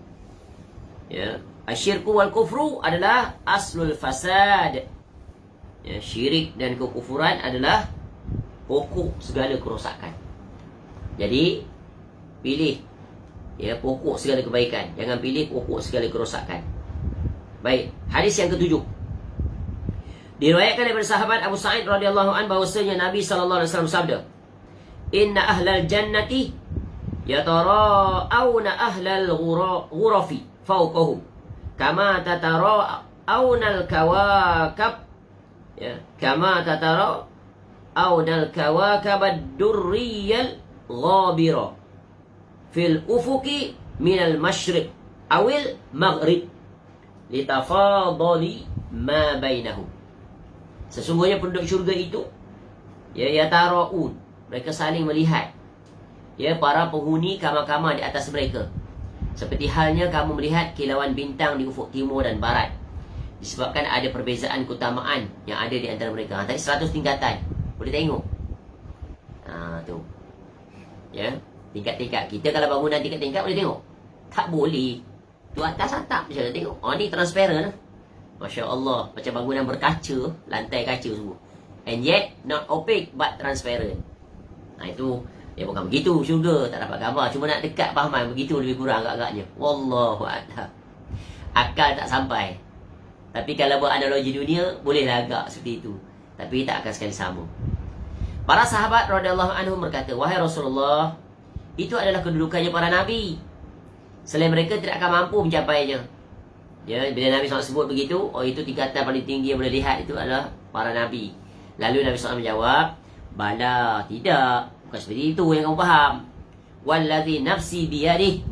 ya. Asyirku wal kufru adalah aslul fasad, ya. Syirik dan kekufuran adalah pokok segala kerosakan. Jadi pilih, ya, pokok segala kebaikan, jangan pilih pokok segala kerosakan. Baik, hadis yang ke-7 diriwayatkan daripada sahabat Abu Sa'id radhiyallahu an bahwasanya Nabi sallallahu alaihi wasallam sabda, "Inna ahlal jannati yatara'awna ahlal ghurafi fawqahum kama tatara'awnal kawakab, ya, kama tatara'awnal kawakab ad-durriyal ghabira fil ufuqi minal masyriq awil maghrib litafadali ma bainahum." Sesungguhnya penduduk syurga itu, ya, yatara'un, mereka saling melihat, ya, para penghuni kamar-kamar di atas mereka, seperti halnya kamu melihat kilauan bintang di ufuk timur dan barat, disebabkan ada perbezaan keutamaan yang ada di antara mereka. Tadi 100 tingkatan, boleh tengok. Tu, ya, tingkat-tingkat. Kita kalau bangunan tingkat-tingkat boleh tengok? Tak boleh. Tu atas atap je tengok. Ni transparent lah. Masya Allah, macam bangunan berkaca, lantai kaca semua. And yet not opaque but transparent. Itu Ya bukan begitu syurga, tak dapat gambar. Cuma nak dekat fahaman, begitu lebih kurang agak-agaknya. Wallahu a'lam. Akal tak sampai. Tapi kalau buat analogi dunia, bolehlah agak seperti itu. Tapi tak akan sekali sama. Para sahabat radhiyallahu anhum berkata, wahai Rasulullah, itu adalah kedudukannya para nabi. Selain mereka tidak akan mampu mencapainya. Ya, bila Nabi SAW sebut begitu, oh itu tingkatan paling tinggi yang boleh lihat itu adalah para nabi. Lalu Nabi SAW menjawab, bala, tidak. Bukan seperti itu yang kamu faham. Wallazi nafsi biyadih.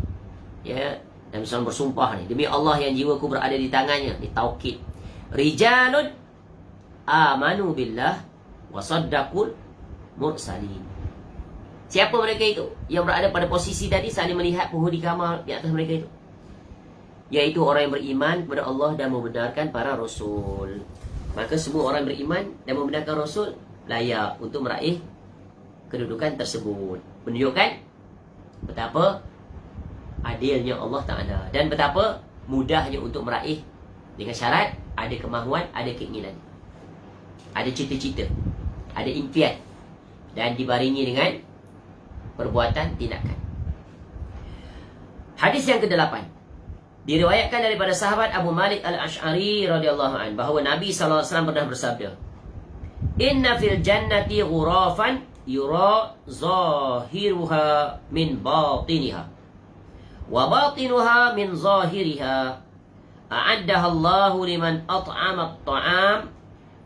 Ya, Nabi SAW bersumpah ni, demi Allah yang jiwaku berada di tangannya. Ini taukid. Rijalun amanu billah wa saddaqul mursalin. Siapa mereka itu? Yang berada pada posisi tadi saling melihat penghuni kamar di atas mereka itu. Yaitu orang yang beriman kepada Allah dan membenarkan para rasul. Maka semua orang beriman dan membenarkan rasul layak untuk meraih kedudukan tersebut. Menunjukkan betapa adilnya Allah Ta'ala dan betapa mudahnya untuk meraih, dengan syarat ada kemahuan, ada keinginan, ada cita-cita, ada impian, dan dibaringi dengan perbuatan tindakan. Hadis yang ke-8 diriwayatkan daripada sahabat Abu Malik Al-Ash'ari radhiyallahu anhu bahawa Nabi SAW pernah bersabda, inna fil jannati ghurafan yura zahiruha min batiniha wa batinuha min zahiriha a'addaha Allahu liman at'ama at-ta'am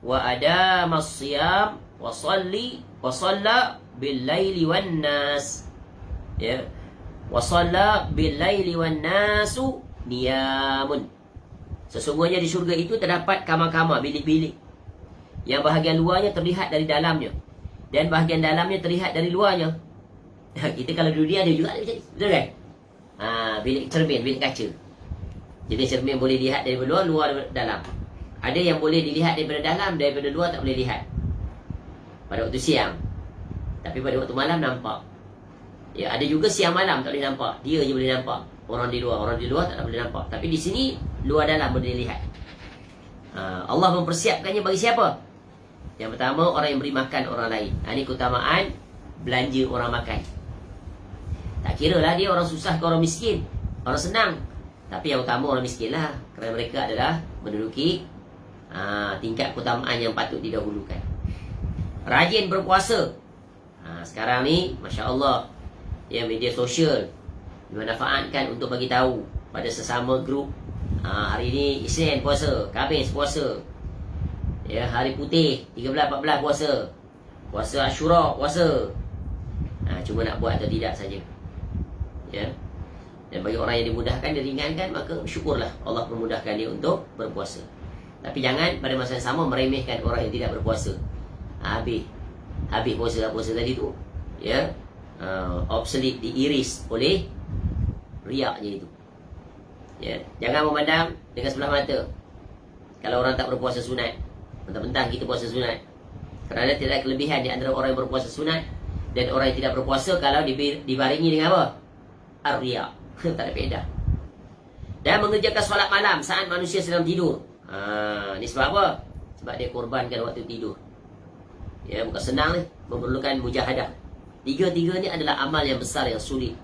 wa adama as-siyam wa salla bil laili wan nas, ya, wa salla bil laili wan nasu niyamun. Sesungguhnya di syurga itu terdapat kamar-kamar, bilik-bilik yang bahagian luarnya terlihat dari dalamnya dan bahagian dalamnya terlihat dari luarnya. Kita kalau di dunia ada juga macam ni, betul kan? Bilik cermin, bilik kaca. Jadi cermin boleh dilihat daripada luar, luar daripada dalam. Ada yang boleh dilihat daripada dalam, daripada luar tak boleh lihat pada waktu siang. Tapi pada waktu malam nampak. Ya, ada juga siang malam tak boleh nampak, dia je boleh nampak. Orang di luar tak boleh nampak. Tapi di sini luar dalam boleh lihat. Allah mempersiapkannya bagi siapa? Yang pertama, orang yang beri makan orang lain. Ini keutamaan belanja orang makan. Tak kira lah dia orang susah ke orang miskin, orang senang. Tapi yang utama orang miskin lah, kerana mereka adalah menduduki tingkat keutamaan yang patut didahulukan. Rajin berpuasa. Sekarang ni Masya Allah, ya, media sosial dimanfaatkan untuk bagi tahu pada sesama grup, hari ni Isnin puasa, Khamis puasa, ya, hari putih 13-14 puasa, puasa Ashura puasa. Cuma nak buat atau tidak saja, ya. Dan bagi orang yang dimudahkan, diringankan, maka syukurlah Allah memudahkan dia untuk berpuasa. Tapi jangan pada masa yang sama meremehkan orang yang tidak berpuasa. Habis puasa tadi tu, ya, obsolete, diiris oleh riaknya itu. Ya, jangan memandang dengan sebelah mata kalau orang tak berpuasa sunat, mentang-mentang kita puasa sunat. Kerana tidak ada kelebihan di antara orang yang berpuasa sunat dan orang yang tidak berpuasa kalau dibaringi dengan apa? Ar-riak. Tak ada faedah. Dan mengerjakan solat malam saat manusia sedang tidur. Ni sebab apa? Sebab dia korbankan waktu tidur. Ya, bukan senang ni, memerlukan mujahadah. Tiga-tiga ni adalah amal yang besar, yang sulit,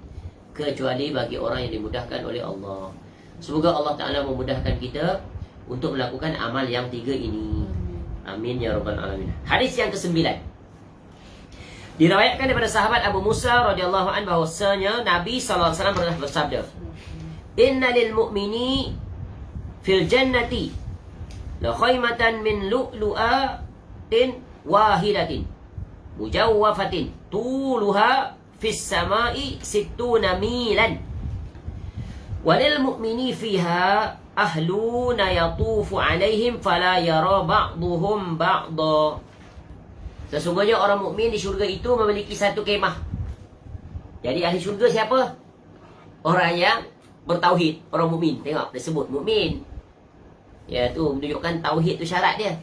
kecuali bagi orang yang dimudahkan oleh Allah. Semoga Allah Ta'ala memudahkan kita untuk melakukan amal yang tiga ini. Amin ya rabbal alamin. Hadis yang ke-9 diriwayatkan daripada sahabat Abu Musa radhiyallahu anhu bahwasanya Nabi SAW pernah bersabda, inna lil mu'mini fil jannati la khaymatan min lu'lu'atin wahidatin mujawwafatin tuluha fis samai 60 milan walil mu'mini fiha ahluna yatufu alaihim fala yara ba'duhum ba'da. Sesungguhnya orang mukmin di syurga itu memiliki satu kemah. Jadi ahli syurga siapa? Orang yang bertauhid, orang mukmin. Tengok disebut mukmin. Ya, tu menunjukkan tauhid tu syarat dia.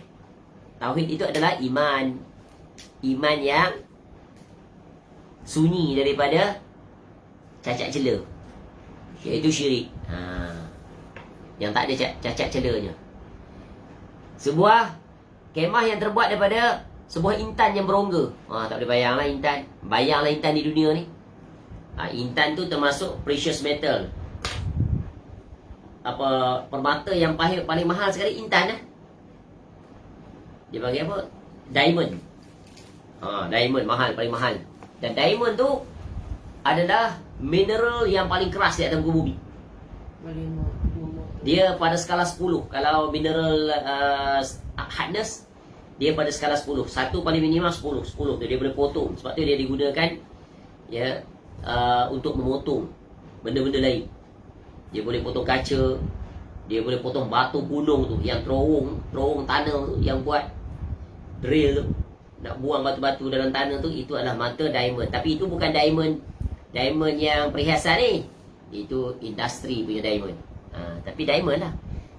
Tauhid itu adalah iman. Iman yang sunyi daripada cacat cela, iaitu syirik. Yang tak ada cacat celanya. Sebuah kemah yang terbuat daripada sebuah intan yang berongga. Tak boleh bayanglah intan. Bayanglah intan di dunia ni. Intan tu termasuk precious metal. Permata yang paling mahal sekali intan lah. Dia panggil apa? Diamond. Diamond mahal, paling mahal. Dan diamond tu adalah mineral yang paling keras di atas muka bumi. Dia pada skala 10. Kalau mineral hardness, dia pada skala 10. Satu paling minimal 10 tu dia boleh potong. Sebab tu dia digunakan untuk memotong benda-benda lain. Dia boleh potong kaca, dia boleh potong batu gunung tu, yang terowong tanah tu, yang buat drill tu, nak buang batu-batu dalam tanah tu, itu adalah mata diamond. Tapi itu bukan diamond yang perhiasan ni. Itu industri punya diamond. Tapi diamond lah.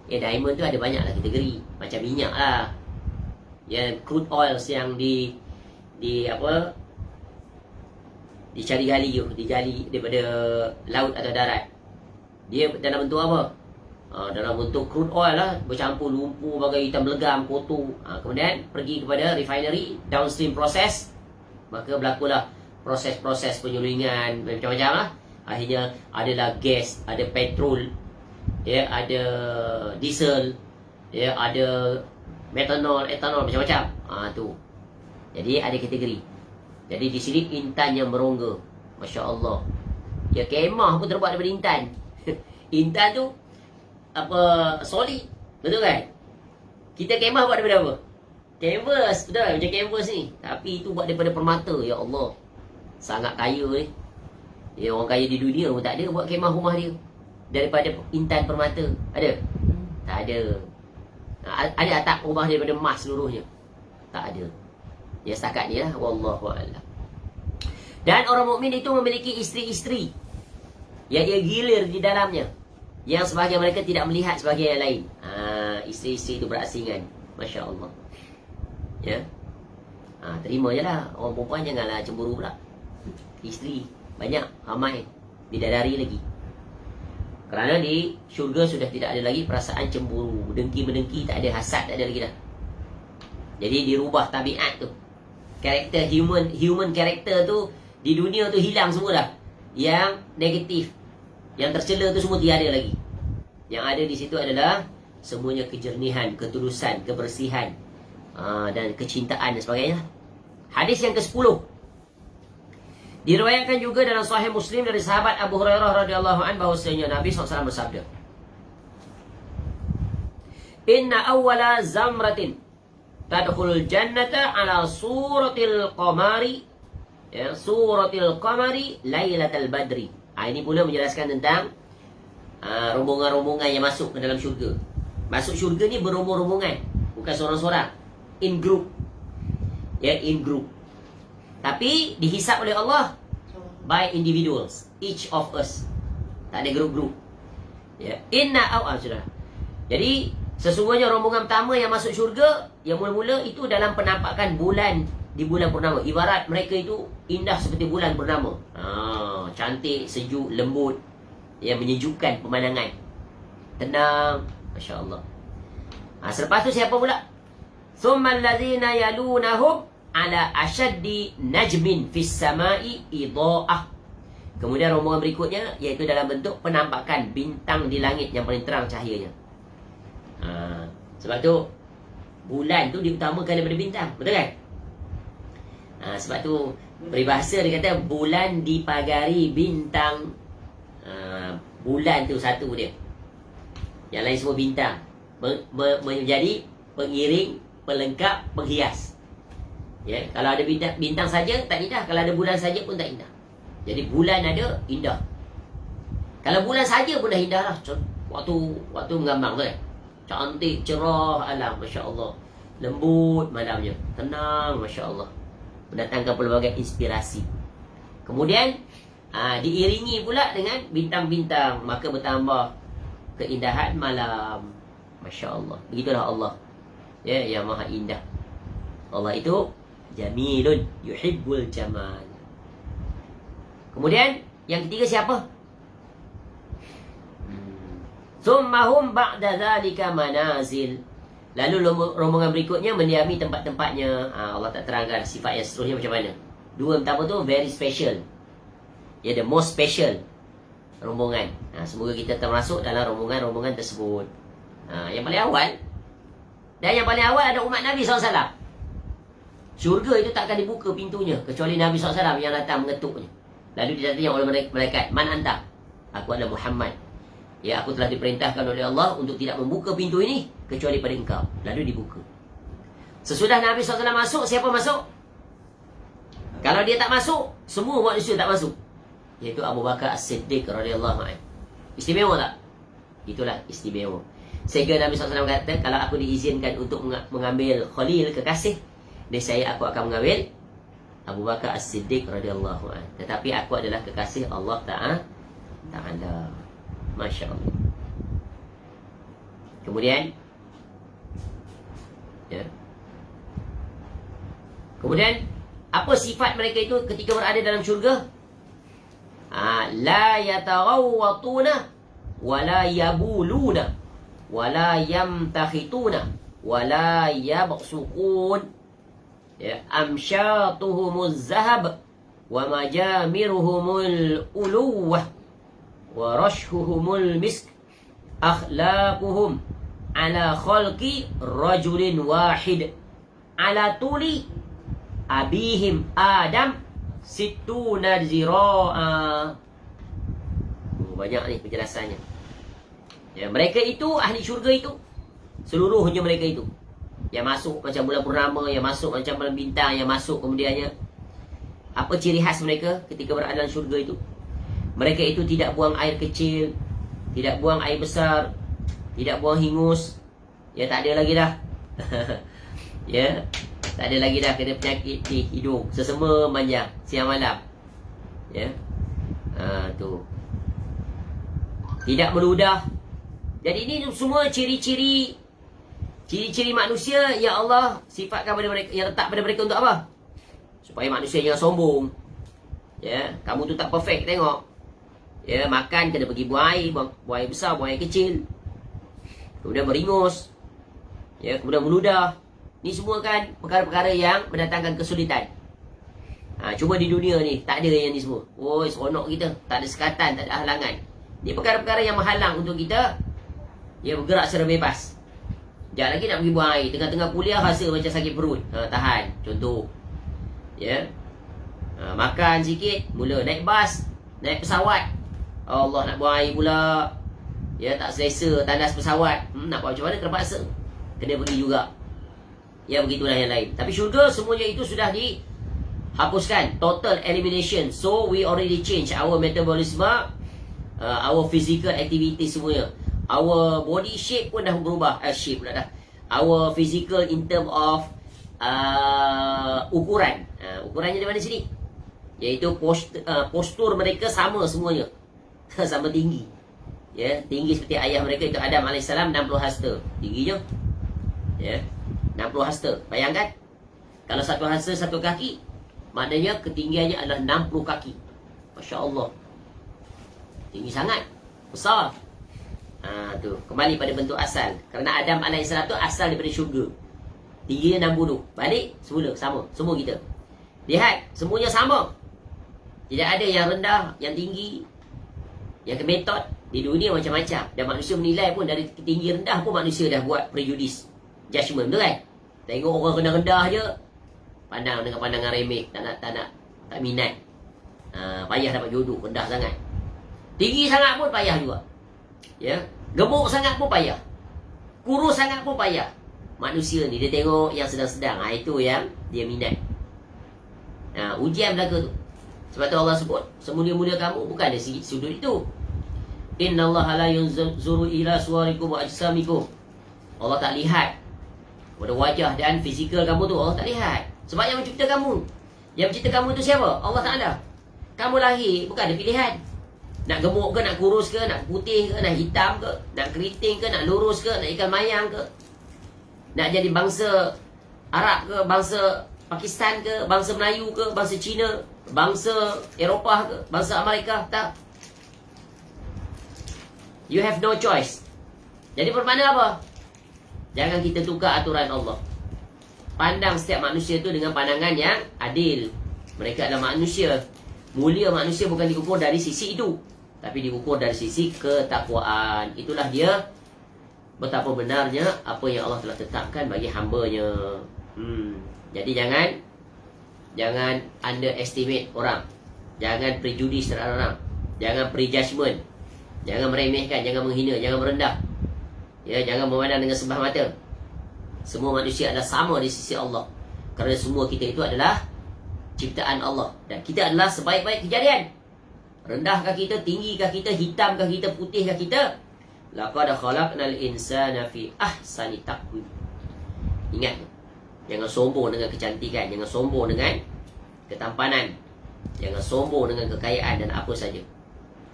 Diamond tu ada banyak lah kategori. Macam minyak lah. Crude oils yang dicari-gali tu, digali daripada laut atau darat. Dia dalam bentuk apa? Dalam bentuk crude oil lah, bercampur lumpur bagai hitam legam, kotor. Kemudian pergi kepada refinery, downstream process, maka berlakulah proses-proses penyulingan macam-macam lah. Akhirnya adalah gas, ada petrol, ada diesel, ada metanol, etanol, macam-macam. Tu. Jadi ada kategori. Jadi di sini intan yang berongga. Masya Allah. Kemah pun terbuat daripada intan. Intan tu solid. Betul kan? Kita kemah buat daripada apa? Canvas. Betul, macam canvas ni. Tapi itu buat daripada permata. Ya Allah, sangat kaya ni. Orang kaya di dunia pun tak ada buat kemah rumah dia daripada intan permata. Ada? Tak ada. Ada tak rumah dia daripada emas seluruhnya? Tak ada. Setakat ni lah. Wallahu a'lam. Dan orang mukmin itu memiliki isteri-isteri yang ia gilir di dalamnya, yang sebahagian mereka tidak melihat sebahagian yang lain. Isteri-isteri itu berasingan. Masya Allah. Terima je lah. Orang perempuan janganlah cemburu pula. Isteri banyak, ramai, bidadari lagi. Kerana di syurga sudah tidak ada lagi perasaan cemburu, dengki-mendengki, tak ada, hasad tak ada lagi dah. Jadi dirubah tabiat tu. Karakter human karakter tu di dunia tu hilang semua dah. Yang negatif, yang tercela tu semua tiada lagi. Yang ada di situ adalah semuanya kejernihan, ketulusan, kebersihan, dan kecintaan dan sebagainya. Hadis yang ke-10 diriwayatkan juga dalam Sahih Muslim dari sahabat Abu Hurairah radhiyallahu anhu bahwasanya Nabi SAW bersabda, "Inna awwala zamratin tadkhulul jannata ala suratil qamari, suratil qamari lailatul badri." Ini pula menjelaskan tentang rombongan-rombongan yang masuk ke dalam syurga. Masuk syurga ni berombong-rombongan, bukan seorang-seorang, in group. In group. Tapi dihisap oleh Allah by individuals, each of us. Tak ada grup-grup. Sudah. Jadi sesungguhnya rombongan pertama yang masuk syurga, yang mula-mula itu dalam penampakan bulan di bulan purnama. Ibarat mereka itu indah seperti bulan purnama. Cantik, sejuk, lembut, yang menyejukkan pemandangan. Tenang, Masya Allah. Selepas tu siapa pula? Thumma allazina yalunahum ala ashaddi najmin fis samai idha'ah. Kemudian rombongan berikutnya, iaitu dalam bentuk penampakan bintang di langit yang paling terang cahayanya. Sebab tu bulan tu diutamakan daripada bintang. Betul kan? Sebab tu peribahasa dia kata bulan dipagari bintang. Bulan tu satu dia, yang lain semua bintang. Menjadi pengiring, pelengkap, penghias. Kalau ada bintang saja tak indah, kalau ada bulan saja pun tak indah. Jadi bulan ada, indah. Kalau bulan saja pun dah indah lah. Waktu menggambar tu kan, cantik, cerah, alam, Masya Allah. Lembut malamnya, tenang, Masya Allah. Mendatangkan pelbagai inspirasi. Kemudian diiringi pula dengan bintang-bintang, maka bertambah keindahan malam. Masya Allah. Begitulah Allah, yang maha indah. Allah itu jamilun yuhibbul jamal. Kemudian yang ketiga siapa? Summahum ba'da dhalika manazil. Lalu rombongan berikutnya mendiami tempat-tempatnya. Allah tak terangkan sifat yang seterusnya macam mana. Dua pertama tu very special. Ya, the most special rombongan. Semoga kita termasuk dalam rombongan-rombongan tersebut. Yang paling awal, dan yang paling awal ada umat Nabi SAW. Syurga itu tak akan dibuka pintunya kecuali Nabi SAW yang datang mengetuknya. Lalu ditanya oleh malaikat, "Man anta?" "Aku adalah Muhammad. Ya, aku telah diperintahkan oleh Allah untuk tidak membuka pintu ini kecuali pada engkau." Lalu dibuka. Sesudah Nabi SAW masuk, siapa masuk? Kalau dia tak masuk, semua manusia tak masuk. Iaitu Abu Bakar As-Siddiq radhiyallahu anhu. Istimewa tak? Itulah istimewa. Sehingga Nabi SAW kata, kalau aku diizinkan untuk mengambil Khalil, kekasih, nescaya aku akan mengambil Abu Bakar As-Siddiq radhiyallahu anhu. Tetapi aku adalah kekasih Allah Ta'ala. Masya Allah. Kemudian, ya. Kemudian, apa sifat mereka itu ketika berada dalam syurga? La yataghawwatuna wala yabuluna wala yamtakhituna wala yabsuqun, ya, amsyatuhumuz zahab wa majamiruhumul uluwah wa rashhuhumul misk, akhlaquhum ala khalqi rajulin wahid ala tuli abihim Adam situna zira'a. Banyak ni penjelasannya. Ya, mereka itu ahli syurga itu, seluruhnya mereka itu yang masuk macam bulan purnama, yang masuk macam bulan bintang, yang masuk kemudiannya. Apa ciri khas mereka ketika berada dalam syurga itu? Mereka itu tidak buang air kecil, tidak buang air besar, tidak buang hingus. Ya, tak ada lagi dah. Ya, tak ada lagi dah kena penyakit di hidung, sesama manjang siang malam. Ya. Tu. Tidak meludah. Jadi ini semua ciri-ciri manusia yang Allah sifatkan pada mereka, yang letak pada mereka untuk apa? Supaya manusia jangan sombong. Ya, kamu tu tak perfect, tengok. Ya, makan kena pergi buang air besar, buang air kecil. Kemudian beringus. Ya, kemudian meludah. Ni semua kan perkara-perkara yang mendatangkan kesulitan. Cuma di dunia ni tak ada yang ni semua. Oh, seronok kita, tak ada sekatan, tak ada halangan. Ni perkara-perkara yang menghalang untuk kita bergerak secara bebas. Sekejap lagi nak pergi buang air, tengah-tengah kuliah rasa macam sakit perut. Tahan, contoh. Ya. Makan sikit, mula naik bas, naik pesawat. Allah, nak buang air pula. Ya, tak selesa tandas pesawat. Nak buat macam mana, terpaksa kena pergi juga. Ya, begitulah yang lain. Tapi syurga semuanya itu sudah dihapuskan, total elimination. So we already change our metabolism, our physical activity semuanya. Our body shape pun dah berubah. Shape pula dah. Our physical in term of ukuran. Ukurannya dari mana sini? Iaitu postur mereka sama semuanya. Sama tinggi. Ya, tinggi seperti ayah mereka itu Adam AS 60 hasta. Tingginya. Ya. 60 hasta. Bayangkan. Kalau satu hasta satu kaki, maknanya ketinggiannya adalah 60 kaki. Masya Allah. Tinggi sangat. Besar. Tu kembali pada bentuk asal. Kerana Adam AS tu asal daripada syurga. Tingginya 60. Balik semula sama. Semua kita. Lihat, semuanya sama. Tidak ada yang rendah, yang tinggi, yang kemetot. Di dunia macam-macam. Dan manusia menilai pun dari tinggi rendah pun manusia dah buat prejudis, judgement, betul kan? Tengok orang rendah-rendah je, pandang dengan pandangan remeh, tak minat. Payah dapat jodoh, rendah sangat. Tinggi sangat pun payah juga. Ya, gemuk sangat pun payah. Kurus sangat pun payah. Manusia ni dia tengok yang sedang-sedang. Itu yang dia minat. Ujian berlaku tu. Sebab tu Allah sebut, semulia-mulia kamu bukan dari sudut itu. Innallaha la yanzuru ila suwarikum wa ajsamikum. Allah tak lihat pada wajah dan fizikal kamu tu. Allah tak lihat. Sebab yang mencipta kamu, yang mencipta kamu tu siapa? Allah Ta'ala. Kamu lahir bukan ada pilihan. Nak gemuk ke, nak kurus ke, nak putih ke, nak hitam ke, nak keriting ke, nak lurus ke, nak ikan mayang ke, nak jadi bangsa Arab ke, bangsa Pakistan ke, bangsa Melayu ke, bangsa Cina, bangsa Eropah ke, bangsa Amerika. Tak. You have no choice. Jadi bermakna apa? Jangan kita tukar aturan Allah. Pandang setiap manusia tu dengan pandangan yang adil. Mereka adalah manusia. Mulia manusia bukan diukur dari sisi itu, tapi diukur dari sisi ketakwaan. Itulah dia betapa benarnya apa yang Allah telah tetapkan bagi hamba-Nya. Jadi jangan underestimate orang. Jangan prejudis terhadap orang. Jangan prejudgment. Jangan meremehkan, jangan menghina, jangan merendah. Ya, jangan memandang dengan sebelah mata. Semua manusia adalah sama di sisi Allah. Kerana semua kita itu adalah ciptaan Allah. Dan kita adalah sebaik-baik kejadian. Rendahkah kita, tinggikah kita, hitamkah kita, putihkah kita? Laqad khalaqnal insana fi ahsani taqwim. Ingat, jangan sombong dengan kecantikan, jangan sombong dengan ketampanan, jangan sombong dengan kekayaan dan apa saja.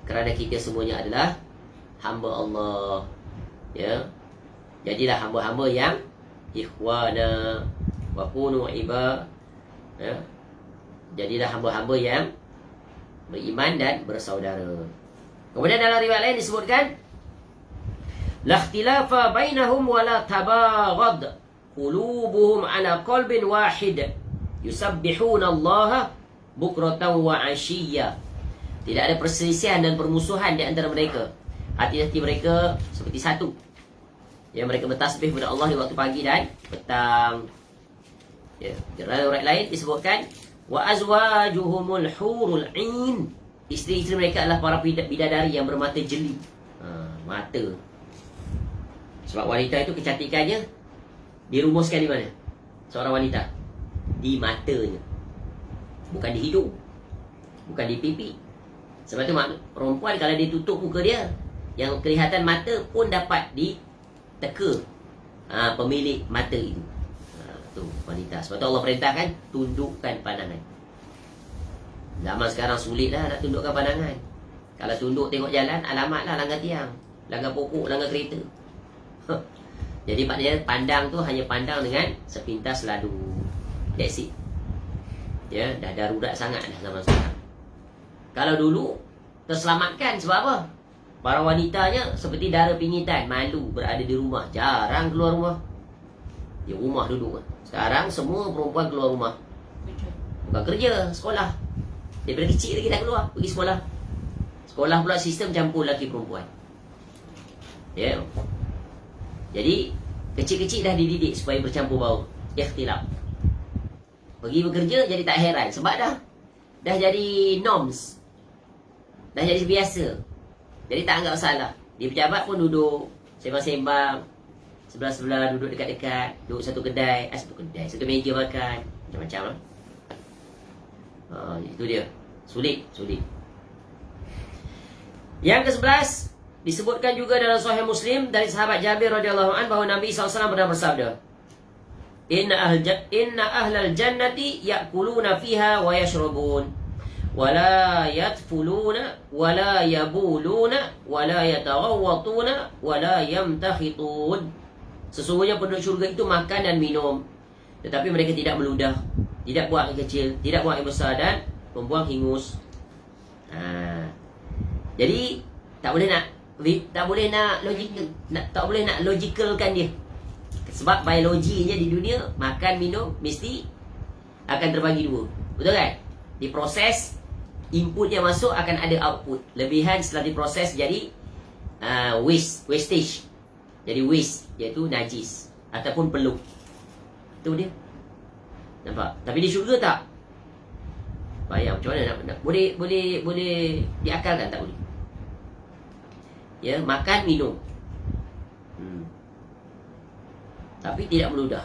Kerana kita semuanya adalah hamba Allah. Ya. Jadilah hamba-hamba yang ikhwana wa kunu ibad. Ya. Jadilah hamba-hamba yang beriman dan bersaudara. Kemudian dalam riwayat lain disebutkan, la ikhtilafa bainahum wa la tabaghad qulubuhum ala qalbin wahid yusabbihuna Allah bukratan wa ashiyya. Tidak ada perselisihan dan permusuhan di antara mereka. Hati-hati mereka seperti satu. Ya, mereka bertasbih kepada Allah di waktu pagi dan petang. Ya, dalam riwayat lain disebutkan, wa azwajuhumul hurul 'ain. Isteri-isteri mereka adalah para bidadari yang bermata jeli. Mata. Sebab wanita itu kecantikannya dirumuskan di mana? Seorang wanita di matanya. Bukan di hidung. Bukan di pipi. Sebab tu perempuan kalau dia tutup muka dia, yang kelihatan mata pun dapat diteka pemilik mata itu. Tu wanita. Sebab tu Allah perintahkan tundukkan pandangan. Zaman sekarang sulit lah nak tundukkan pandangan. Kalau tunduk tengok jalan, alamatlah langgar tiang, langgar pokok, langgar kereta. Jadi maknanya pandang tu hanya pandang dengan sepintas ladu. That's it. Ya, dah darurat sangat dah zaman sekarang. Kalau dulu terselamatkan sebab apa? Para wanitanya seperti dara pingitan, malu berada di rumah, jarang keluar rumah. Di rumah duduk. Sekarang semua perempuan keluar rumah. Bukan kerja, sekolah. Daripada kecil lagi dah keluar, pergi sekolah. Sekolah pula sistem campur lelaki perempuan. Ya. Jadi kecil-kecil dah dididik supaya bercampur baur, ikhtilaf. Pergi bekerja jadi tak heran sebab dah jadi norms. Dah jadi biasa. Jadi tak anggap salah. Di pejabat pun duduk sembang-sembang, sebelah-sebelah, duduk dekat-dekat, duduk satu kedai, satu meja makan, macam-macam lah. Itu dia. Sulit. Yang ke-11 disebutkan juga dalam Sahih Muslim dari sahabat Jabir radhiyallahu anhu bahawa Nabi SAW pernah bersabda, Inna ahlal jannati ya'kuluna fiha wa yashrabun wa la yatfuluna wa la yabuluna wa la yataghawwatuna wa la yamtakhitun. Sesungguhnya penduduk syurga itu makan dan minum, tetapi mereka tidak meludah, tidak buang air kecil, tidak buang air besar dan membuang hingus. Jadi tak boleh nak logicalkan dia. Sebab biologinya di dunia makan minum mesti akan terbagi dua. Betul kan? Diproses, input yang masuk akan ada output. Lebihan setelah diproses jadi wastage. Jadi waste, iaitu najis ataupun peluk. Itu dia. Nampak? Tapi di syurga tak. Bayang macam mana nak boleh diakalkan? Tak boleh. Ya, makan minum. Tapi tidak meludah,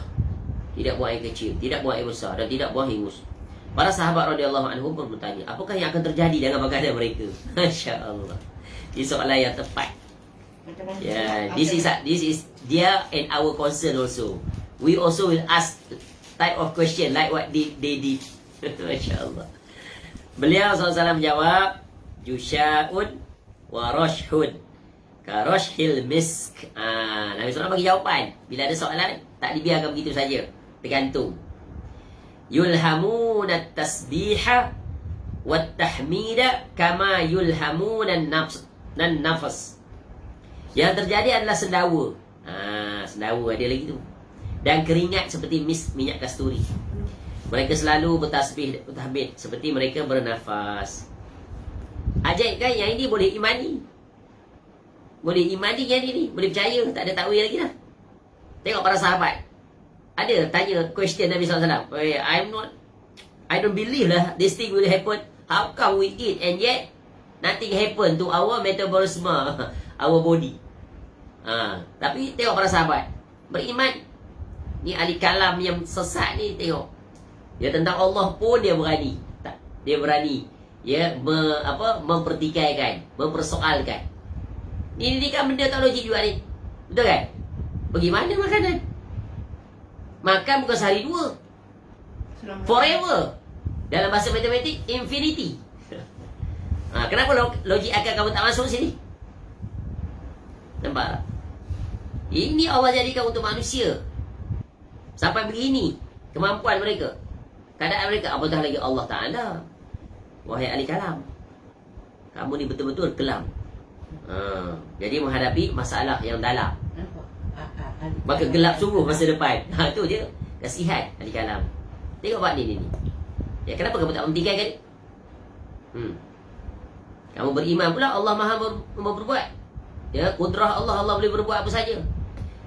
tidak buang air kecil, tidak buang air besar dan tidak buang hingus. Para sahabat radhiyallahu anhum pun bertanya, apakah yang akan terjadi dengan baginda mereka? Masya-Allah. Ini soalan yang tepat. Yeah, this is their and our concern also. We also will ask type of question like what they did. Masya-Allah. Beliau SAW menjawab, Jusha'un wa rashhun karashhil misk. Nabi SAW bagi jawapan. Bila ada soalan, tak dibiarkan begitu saja. Tergantung. Yulhamuna tasbiha wat tahmida kama yulhamuna nafas. Yang terjadi adalah sendawa. Sendawa ada lagi tu. Dan keringat seperti minyak kasturi. Mereka selalu bertasbih, bertahmid seperti mereka bernafas. Ajaib kan? Yang ini boleh imani. Boleh imani yang ini. Boleh percaya. Tak ada takwil lagi dah. Tengok para sahabat. Ada tanya question Nabi SAW. I don't believe lah this thing will happen. How come we eat and yet nothing happen to our metabolism, our body? Tapi tengok para sahabat beriman. Ni ahli kalam yang sesat ni, tengok. Ya, tentang Allah pun dia berani. Dia berani mempertikaikan, mempersoalkan. Ini kan benda tak logik juga ni. Betul kan? Bagaimana makanan? Makan bukan sehari dua. Forever. Dalam bahasa matematik, infinity. Kenapa logik akal kamu tak masuk sini? Nampak tak? Ini Allah jadikan untuk manusia. Sampai begini kemampuan mereka, keadaan mereka. Apatah lagi Allah Ta'ala. Wahai ahli kalam, kamu ni betul-betul kelam. Jadi menghadapi masalah yang dalam, maka gelap sungguh masa depan. Tu je kasihan ahli kalam. Tengok bab ni. Ya, kenapa kamu tak hentikan kan? Kamu beriman pula Allah Maha berbuat. Ya, kudrah Allah boleh berbuat apa saja.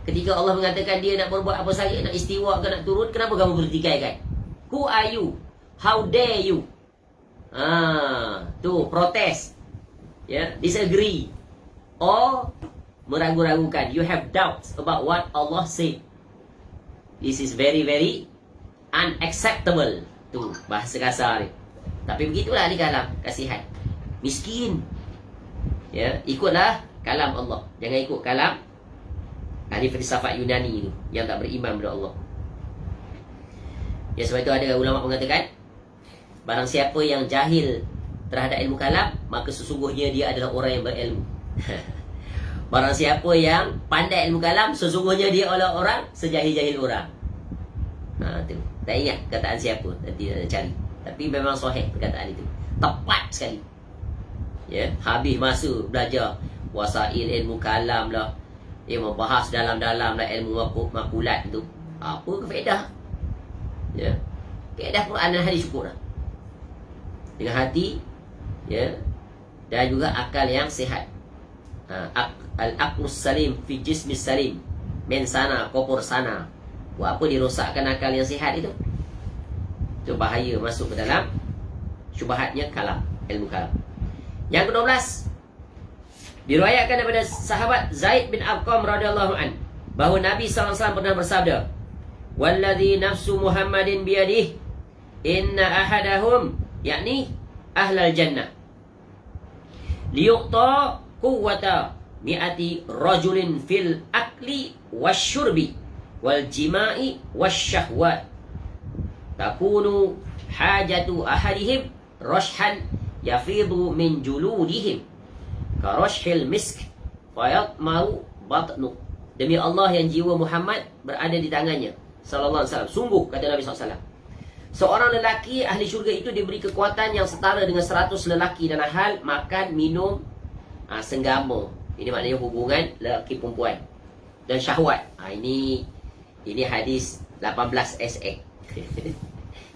Ketika Allah mengatakan dia nak berbuat apa saja, nak istiwa ke nak turun, kenapa kamu bertikaikan? Who are you? How dare you? Tu protes. Ya, disagree. Or meragu-ragukan. You have doubts about what Allah said. This is very, very unacceptable. Tu bahasa kasar ni. Tapi begitulah ahli kalam, kasihan. Miskin. Ya, ikutlah kalam Allah. Jangan ikut kalam ahli filsafat Yunani tu yang tak beriman kepada Allah. Ya, sebab itu ada ulama mengatakan, barang siapa yang jahil terhadap ilmu kalam, maka sesungguhnya dia adalah orang yang berilmu. Barang siapa yang pandai ilmu kalam, sesungguhnya dia adalah orang sejahil-jahil orang. Tu. Tak ingat kataan siapa, nanti nak cari. Tapi memang sahih perkataan itu. Tepat sekali. Ya, habis masa belajar wasail ilmu kalam lah. Dia membahas dalam-dalam lah ilmu makulat tu. Apa kefaedah? Ya. Kefaedah Quran dan hadis syukur lah. Dengan hati, ya, dan juga akal yang sihat. Al-aqlus salim fi jismis salim. Men sana kopor sana. Buat apa dirosakkan akal yang sihat itu? Itu bahaya masuk ke dalam syubhatnya kalam, ilmu kalam. Yang ke-12, diriwayatkan daripada sahabat Zaid bin Arqam radhiyallahu an, bahawa Nabi SAW pernah bersabda, "Walladhi nafsu Muhammadin biyadih, inna ahadahum," yakni ahlal jannah, "liyuqta quwwata mi'ati rajulin fil akli wasyurbi wal jima'i wasyahwat, takunu hajatu ahadihim rashhan yafidu min juludihim ka rashhil misk fayatmaru batnu." Demi Allah yang jiwa Muhammad berada di tangannya, sallallahu alaihi wasallam, sungguh kata Nabi SAW, seorang lelaki ahli syurga itu diberi kekuatan yang setara dengan 100 lelaki dalam hal makan, minum, senggama. Ini maknanya hubungan lelaki perempuan dan syahwat. Ini hadis 18 SA.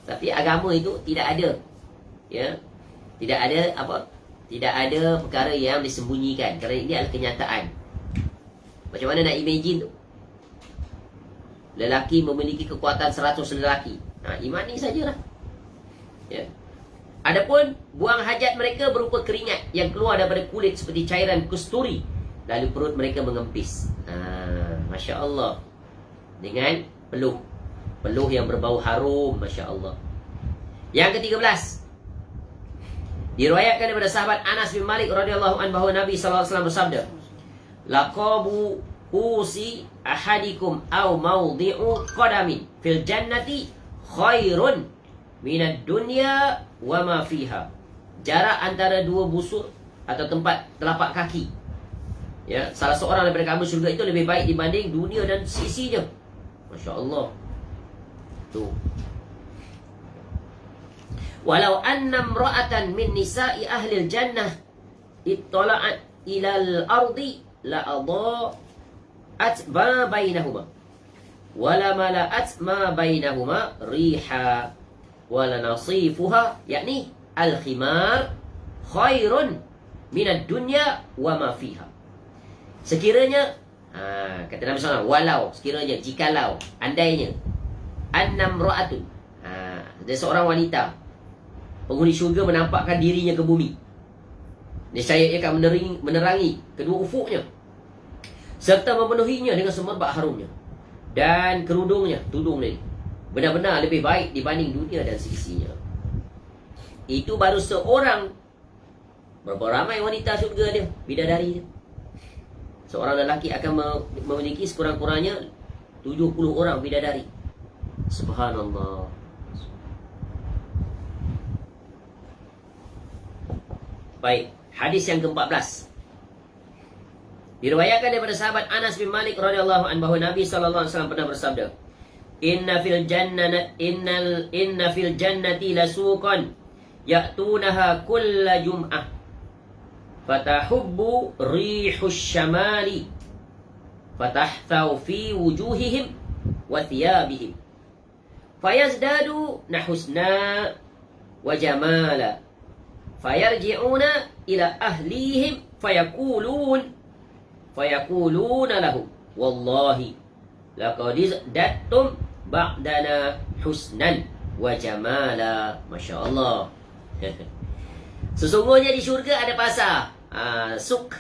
Tapi agama itu tidak ada, ya, tidak ada apa, tidak ada perkara yang disembunyikan, kerana ini adalah kenyataan. Macam mana nak imagine tu? Lelaki memiliki kekuatan 100 lelaki. Imani sajalah. Ya. Adapun buang hajat mereka berupa keringat yang keluar daripada kulit seperti cairan kusturi, lalu perut mereka mengempis. Masya Allah. Dengan peluh yang berbau harum, Masya Allah. Yang ke-13, diriwayatkan daripada sahabat Anas bin Malik radhiyallahu anhu bahawa Nabi sallallahu alaihi wasallam bersabda, "Laqabu husi ahadikum aw mawdi'u qadamin fil jannati khairun minad dunya wa ma fiha." Jarak antara dua busur atau tempat telapak kaki, ya, salah seorang daripada kamu syurga itu lebih baik dibanding dunia dan sisinya. Masya Allah. Tu. Walau anna imra'atan min nisa'i ahli al-jannah ittala'at ila al-ardi la ma bainahuma wala mala'at ma bainahuma riha wala nasifuha, yakni al-khimar khairun minad dunya wa ma fiha. Sekiranya kata Nabi SAW, walau, sekiranya, jikalau, andainya annam ra'atun, ada seorang wanita penghuni syurga menampakkan dirinya ke bumi, niscaya ia akan menerangi kedua ufuknya serta memenuhinya dengan semerbak harumnya, dan kerudungnya, tudung dia benar-benar lebih baik dibanding dunia dan seisinya. Itu baru seorang. Berapa ramai wanita syurga dia, bidadari dia. Seorang lelaki akan memiliki sekurang-kurangnya 70 orang bidadari. Subhanallah. Baik, hadis yang ke-14. Diriwayatkan daripada sahabat Anas bin Malik radhiyallahu anhu bahawa Nabi sallallahu alaihi wasallam pernah bersabda, Inna fil jannati lasuqan ya'tunaha kulla jum'ah fatahubbu rihus syamali fatahtau fi wujuhihim wa thiyabihim fayazdadu nahusna wa jamala fayarji'una ila ahlihim fayaquluna lahum wallahi laqad izdattum ba'dana husnan wa jamala. Masya Allah. Sesungguhnya di syurga ada pasar, suk,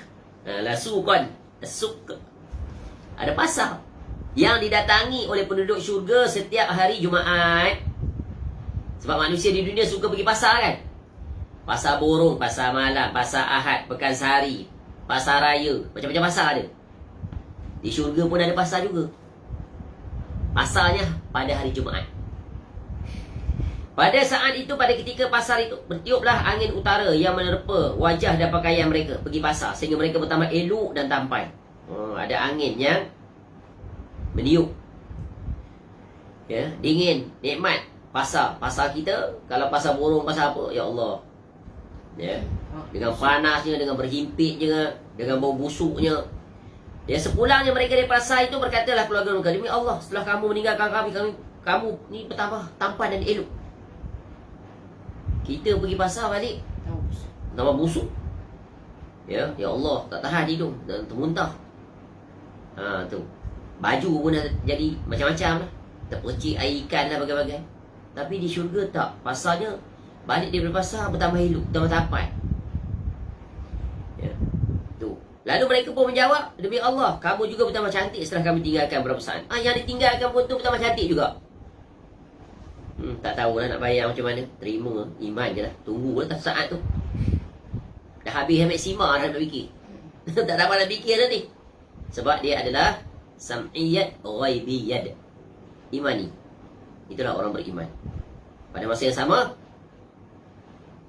lasuqan, suk, ada pasar yang didatangi oleh penduduk syurga setiap hari Jumaat. Sebab manusia di dunia suka pergi pasar kan. Pasar Borong, pasar malam, pasar Ahad, Pekansari, pasar raya, macam-macam pasar ada. Di syurga pun ada pasar juga. Pasarnya pada hari Jumaat. Pada saat itu, pada ketika pasar itu, bertiuplah angin utara yang menerpa wajah dan pakaian mereka pergi pasar, sehingga mereka bertambah elok dan tampan. Ada angin yang meniup, ya, dingin, nikmat. Pasar kita, kalau pasar Borong, pasar apa, ya Allah, ya, dengan panasnya, dengan berhimpitnya, dengan bau busuknya. Ya, sepulangnya mereka dari pasar itu, berkatalah keluarga mereka, demi Allah, setelah kamu meninggalkan kamu ni bertambah tampan dan elok. Kita pergi pasar balik tambah busuk. Ya Allah, tak tahan hidung dan termuntah. Tu. Baju pun dah jadi macam-macam lah. Terpercik air ikan lah, bagai-bagai. Tapi di syurga tak. Pasarnya balik daripada pasar bertambah elok, bertambah tampan. Ya. Tu. Lalu mereka pun menjawab, demi Allah, kamu juga bertambah cantik setelah kami tinggalkan beberapa saat. Yang ditinggalkan pun tu bertambah cantik juga. Tak tahulah nak bayar macam mana. Terima, iman je lah. Tunggu lah saat tu. Dah habis ambil simar dah nak fikir. Tak dapat nak fikir nanti. Sebab dia adalah sam'iyat ghaibiyat. Imani. Itulah orang beriman. Pada masa yang sama,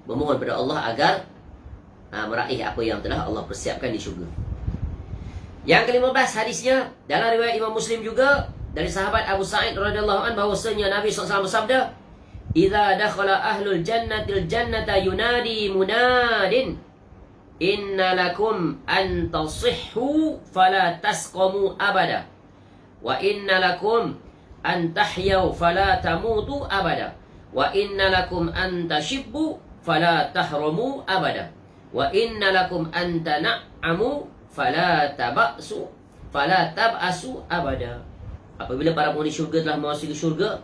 memohon pada Allah agar meraih apa yang telah Allah persiapkan di syurga. Yang ke-15 hadisnya dalam riwayat Imam Muslim juga, dari sahabat Abu Sa'id radhiyallahu anhu, bahwasanya Nabi SAW bersabda, "Idza dakhala ahlul jannatil jannata yunadi munadin, inna lakum an tasihhu fala tasqamu abada, wa inna lakum an tahyaw fala tamutu abada, wa inna lakum an tashibbu fala tahramu abada, wa inna lakum an tan'amu fala tab'asu abada." Apabila para penghuni syurga telah memasuki syurga,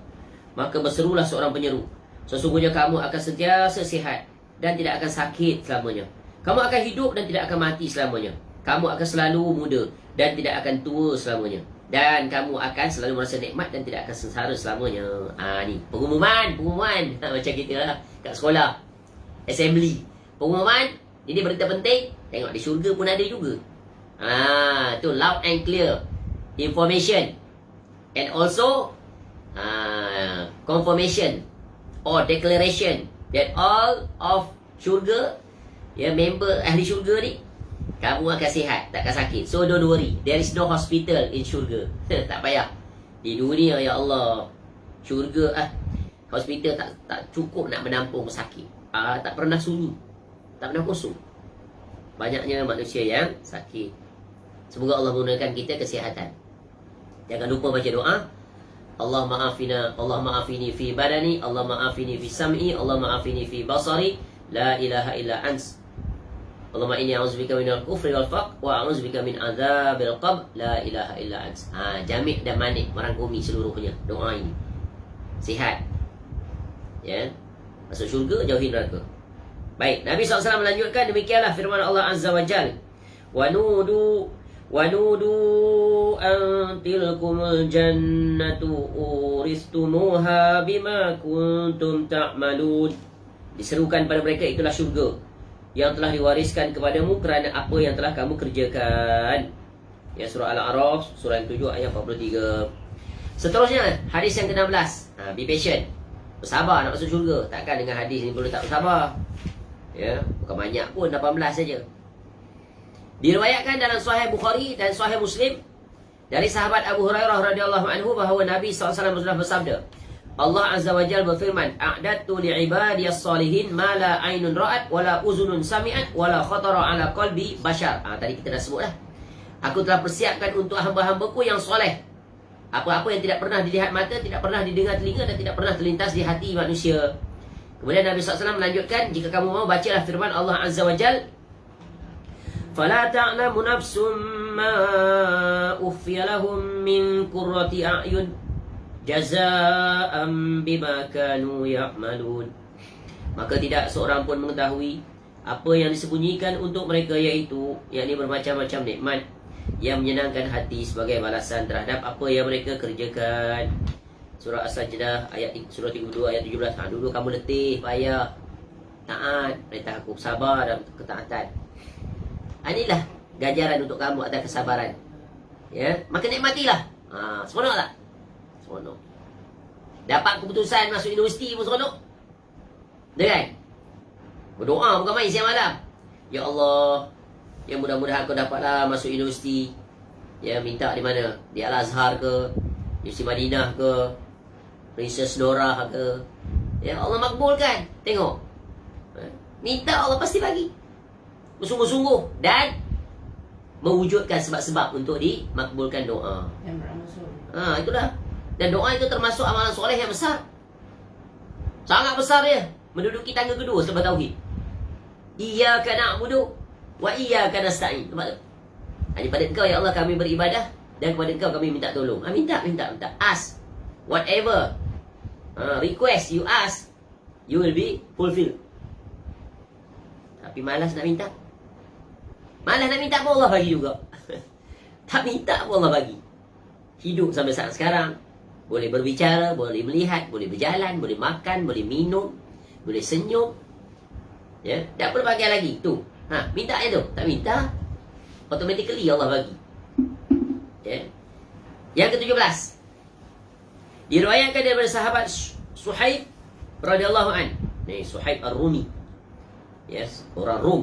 maka berserulah seorang penyeru, sesungguhnya kamu akan sentiasa sihat dan tidak akan sakit selamanya. Kamu akan hidup dan tidak akan mati selamanya. Kamu akan selalu muda dan tidak akan tua selamanya. Dan kamu akan selalu merasa nikmat dan tidak akan sengsara selamanya. Ni pengumuman macam kita lah kat sekolah, assembly. Pengumuman, ini berita penting. Tengok di syurga pun ada juga. Tu loud and clear information. And also confirmation or declaration that all of syurga, member ahli syurga ni, kamu akan sihat, takkan sakit. So don't worry, there is no hospital in syurga. Tak payah. Di dunia, ya Allah, syurga hospital tak cukup nak menampung sakit. Tak pernah sunyi, tak pernah kosong. Banyaknya manusia yang sakit. Semoga Allah menggunakan kita kesihatan. Jangan lupa baca doa. Allah ma'afini fi badani, Allah ma'afini fi sam'i, Allah ma'afini fi basari, la ilaha illa ans. Allahumma inni a'udzubika minal kufri wal faqr wa a'udzubika min adzabil qabr, la ilaha illa ans. Jamik dan manik merangkumi seluruhnya doa ini. Sihat. Ya. Masuk syurga, jauhi neraka. Baik, Nabi SAW melanjutkan, demikianlah firman Allah Azza wa Jal. وَنُودُوا أَن تِلْكُمُ الْجَنَّةُ أُورِثْتُمُوهَا بِمَا كُنْتُمْ تَعْمَلُونَ. Diserukan pada mereka, itulah syurga yang telah diwariskan kepadamu kerana apa yang telah kamu kerjakan. Ya, surah Al-A'raf, surah yang 7 ayat 43. Seterusnya, hadis yang ke-16. Be patient. Bersabar nak masuk syurga. Takkan dengan hadis ni boleh tak bersabar. Ya, bukan banyak pun, 18 saja. Diriwayatkan dalam Sahih Bukhari dan Sahih Muslim dari sahabat Abu Hurairah radhiyallahu anhu bahawa Nabi SAW sudah bersabda, Allah Azza wa Jalla berfirman, "A'dadtu li'ibadiyas salihin ma la 'ainun ra'at wa la uzunun sami'at wa la khatara 'ala qalbi bashar." Tadi kita dah sebut dah. Aku telah persiapkan untuk hamba-hambaku yang soleh apa-apa yang tidak pernah dilihat mata, tidak pernah didengar telinga dan tidak pernah terlintas di hati manusia. Kemudian Nabi SAW melanjutkan, jika kamu mau bacalah firman Allah Azza wa Jalla, فَلَا تَعْلَمُ نَفْسٌ مَا أُخْفِيَ لَهُم مِّن قُرَّةِ أَعْيُنٍ جَزَاءً بِمَا كَانُوا يَعْمَلُونَ. Maka tidak seorang pun mengetahui apa yang disembunyikan untuk mereka, iaitu yakni bermacam-macam nikmat yang menyenangkan hati sebagai balasan terhadap apa yang mereka kerjakan. Surah As-Sajdah surah 32 ayat 17. Dulu kamu letih, payah, taat, perintah aku, sabar dan ketaatan. Inilah ganjaran untuk kamu atas kesabaran. Ya, maka nikmatilah. Seronok tak? Seronok. Dapat keputusan masuk universiti pun seronok. Betul kan? Berdoa bukan main siang malam. Ya Allah, ya mudah-mudahan kau dapatlah masuk universiti. Ya, minta di mana? Di Al-Azhar ke? Universiti Madinah ke? Princess Nora ke? Ya, Allah makbulkan. Tengok. Minta Allah pasti bagi. Bersungguh-sungguh dan mewujudkan sebab-sebab untuk dimakbulkan doa. Yang beramal. Itulah. Dan doa itu termasuk amalan soleh yang besar. Sangat besar dia. Menduduki tangga kedua selepas tauhid. Iyyaka na'budu wa iyyaka nasta'in. Nampak tak? Hanya pada Engkau ya Allah kami beribadah dan kepada Engkau kami minta tolong. Minta. Ask. Whatever request you ask, you will be fulfilled. Tapi malas nak minta. Malas nak minta pun Allah bagi juga. Tak minta pun Allah bagi. Hidup sampai saat sekarang, boleh berbicara, boleh melihat, boleh berjalan, boleh makan, boleh minum, boleh senyum. Ya, tak perlu bagian lagi. Tu. Minta je tu. Tak minta, automatically Allah bagi. Ya. Yang ke-17. Diriwayatkan daripada sahabat Suhaib radhiyallahu an. Ni Suhaib Ar-Rumi. Yes, orang Rom.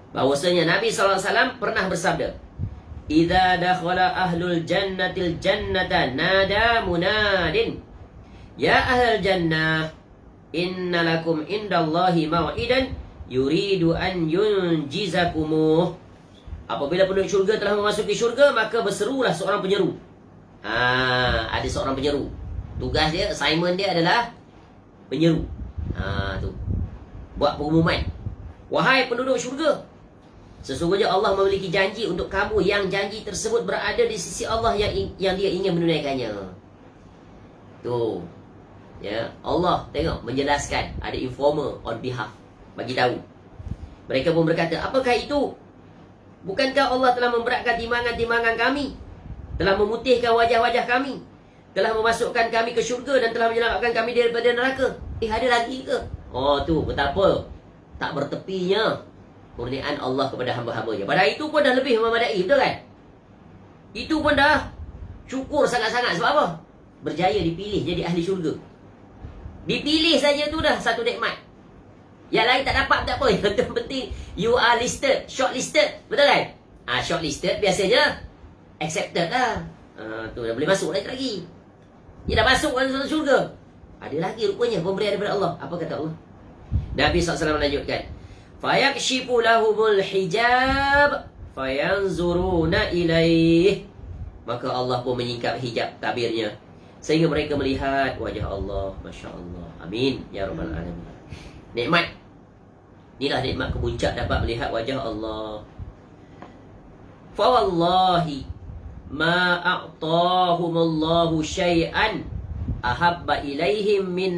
Bahwasanya Nabi SAW pernah bersabda, "Idza dakhala ahlul jannatil jannata nada munadin, ya ahlal jannah, inna lakum indallahi maw'idan yuridu an yunjizakumuh." Apabila penduduk syurga telah memasuki syurga, maka berserulah seorang penyeru. Ada seorang penyeru. Tugas dia, assignment dia adalah penyeru. Tu. Buat pengumuman. Wahai penduduk syurga, sesungguhnya Allah memiliki janji untuk kamu yang janji tersebut berada di sisi Allah yang dia ingin menunaikannya. Tu. Ya, Allah tengok menjelaskan, ada informer on behalf, bagi tahu. Mereka pun berkata, apakah itu? Bukankah Allah telah memberatkan timbangan-timbangan kami, telah memutihkan wajah-wajah kami, telah memasukkan kami ke syurga dan telah menyelamatkan kami daripada neraka? Ada lagi ke? Tu betapa tak bertepinya kurniaan Allah kepada hamba-hambanya. Pada itu pun dah lebih memadai, betul kan? Itu pun dah syukur sangat-sangat. Sebab apa? Berjaya dipilih jadi ahli syurga. Dipilih saja tu dah satu nikmat. Yang lain tak dapat tak apa. Yang penting you are listed, shortlisted, betul kan? Shortlisted biasanya accepted lah. Tu dah boleh masuk lagi. Dia dah masuk ke dalam syurga. Ada lagi rupanya pemberian daripada Allah. Apa kata Allah? Nabi SAW melanjutkan, fayakshifu lahumul hijab fayanzuruna ilaih. Maka Allah pun menyingkap hijab tabirnya sehingga mereka melihat wajah Allah. Masya Allah. Amin ya rabbal alamin. Nikmat. Inilah nikmat kepuncak dapat melihat wajah Allah. Fa wallahi ma a'tahumullahu syai'an ahabba ilaihim min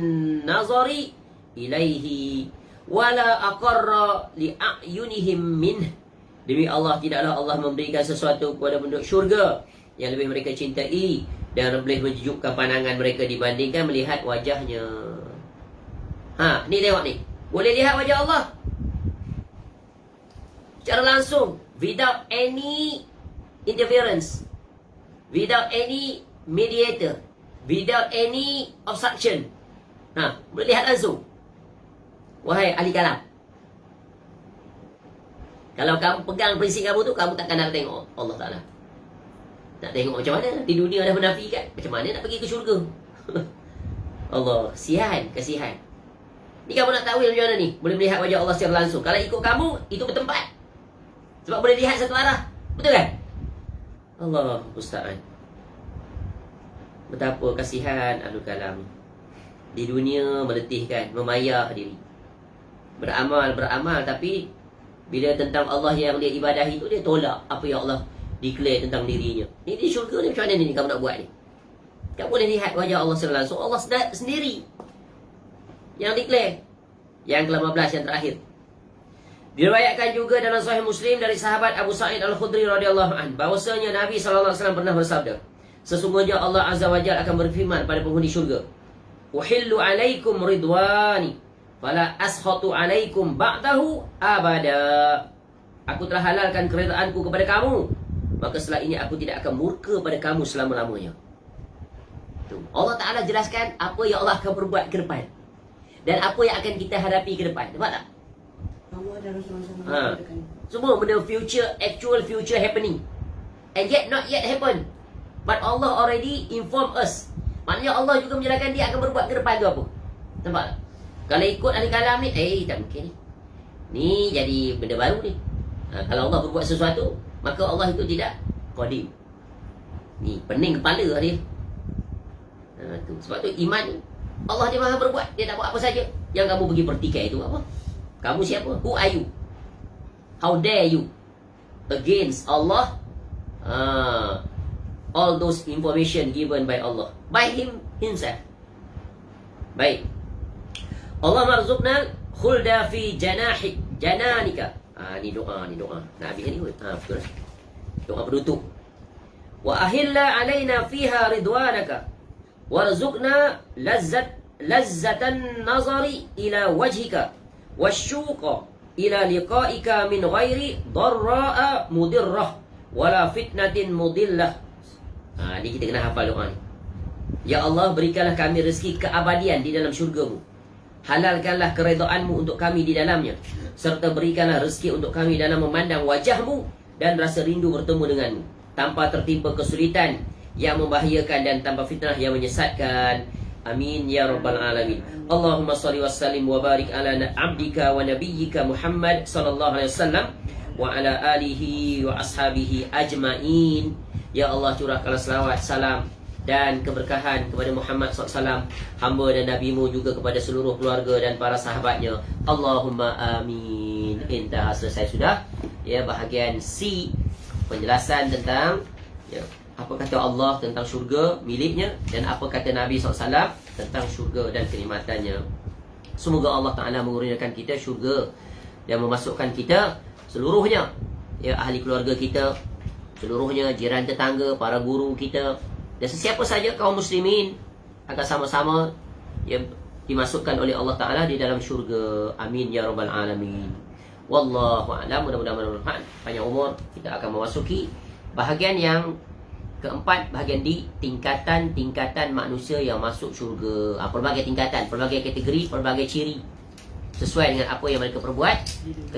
nazari ilaihi wala aqarra li a'yunihim min. Demi Allah, tidaklah Allah memberikan sesuatu kepada penduduk syurga yang lebih mereka cintai dan boleh menjejukkan pandangan mereka dibandingkan melihat wajahnya. Ni tengok ni. Boleh lihat wajah Allah secara langsung, without any interference, without any mediator, without any obstruction. Boleh lihat langsung. Wahai ahli kalam, kalau kamu pegang prinsip kamu tu, kamu takkan nak tengok Allah Ta'ala. Nak tengok macam mana? Di dunia dah menafikan, macam mana nak pergi ke syurga? Allah, kasihan. Ni kamu nak tahu macam mana ni? Boleh melihat wajah Allah secara langsung. Kalau ikut kamu, itu bertempat. Sebab boleh lihat satu arah. Betul kan? Allah musta'an. Betapa kasihan ahlul kalam. Di dunia meletihkan, memayah diri. Beramal, tapi bila tentang Allah yang dia ibadahi itu, dia tolak apa yang Allah declare tentang dirinya. Ni di syurga ni macam mana ni kamu nak buat ni? Tak boleh lihat wajah Allah secara langsung. Allah sendiri yang declare. Yang ke-15 yang terakhir. Diriwayatkan juga dalam Sahih Muslim dari sahabat Abu Sa'id Al-Khudri radhiyallahu anhu bahwasanya Nabi sallallahu alaihi wasallam pernah bersabda, sesungguhnya Allah Azza wa Jalla akan berfirman pada penghuni syurga, "Uhillu 'alaikum ridwani, fala ashatu 'alaikum ba'dahu abada." Aku telah halalkan keredaanku kepada kamu, maka setelah ini aku tidak akan murka pada kamu selama-lamanya. Allah Ta'ala jelaskan apa yang Allah akan berbuat ke depan dan apa yang akan kita hadapi ke depan. Nampak tak? Semua benda actual future happening, and yet not yet happen, but Allah already inform us. Maknanya Allah juga menjelaskan dia akan berbuat ke depan tu apa. Nampak tak? Kalau ikut ahli kalam ni, tak mungkin ni jadi benda baru ni. Kalau Allah berbuat sesuatu, maka Allah itu tidak qadim. Ni pening kepala dia. Sebab tu iman ni, Allah dia maha berbuat. Dia nak buat apa saja. Yang kamu pergi pertikai itu apa? Kamu siapa? Who are you? How dare you against Allah? All those information given by Allah, by himself. Baik. Allah marzuqna khulda fi jananika. Ni doa. Nak habis ni kot. Betul. Doa penutup. Wa ahilla alaina fiha ridwanaka warzuqna lazzatan nazari ila wajhika wasyuqa ila liqa'ika min ghairi darra'a mudirrah wala fitnatin mudillah. Ni kita kena hafal doa ni. Ya Allah, berikanlah kami rezeki keabadian di dalam syurga-Mu. Halalkanlah keredaanmu untuk kami di dalamnya, serta berikanlah rezeki untuk kami dalam memandang wajah-Mu dan rasa rindu bertemu denganmu, tanpa tertimpa kesulitan yang membahayakan dan tanpa fitnah yang menyesatkan. Amin ya rabbal alamin. Allahumma salli wa sallim wa barik ala abdika wa nabiyyika Muhammad sallallahu alaihi wasallam wa ala alihi wa ashabihi ajmain. Ya Allah, curahkanlah selawat, salam dan keberkahan kepada Muhammad SAW, hamba dan Nabi-Mu, juga kepada seluruh keluarga dan para sahabatnya. Allahumma amin. Intah, selesai sudah ya bahagian C, penjelasan tentang apa kata Allah tentang syurga miliknya dan apa kata Nabi SAW tentang syurga dan kenikmatannya. Semoga Allah Ta'ala mengurniakan kita syurga dan memasukkan kita seluruhnya, ahli keluarga kita seluruhnya, jiran tetangga, para guru kita dan sesiapa saja kaum muslimin akan sama-sama dimasukkan oleh Allah Ta'ala di dalam syurga. Amin ya rabbal alamin. Wallahu a'lam. Mudah-mudahan bermanfaat. Panjang umur, kita akan memasuki bahagian yang keempat, bahagian di tingkatan manusia yang masuk syurga. Pelbagai tingkatan, pelbagai kategori, pelbagai ciri sesuai dengan apa yang mereka perbuat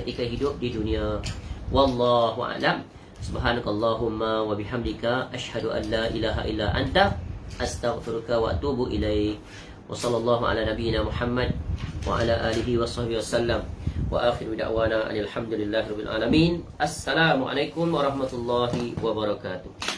ketika hidup di dunia. Wallahu a'lam. Subhanakallahumma wa bihamdika asyhadu an la ilaha illa anta astaghfiruka wa atubu ilaik. Wa sallallahu ala nabiyyina Muhammad wa ala alihi wa sahbihi wasallam. Wa akhiru da'wana alhamdulillahi rabbil alamin. Assalamualaikum warahmatullahi wabarakatuh.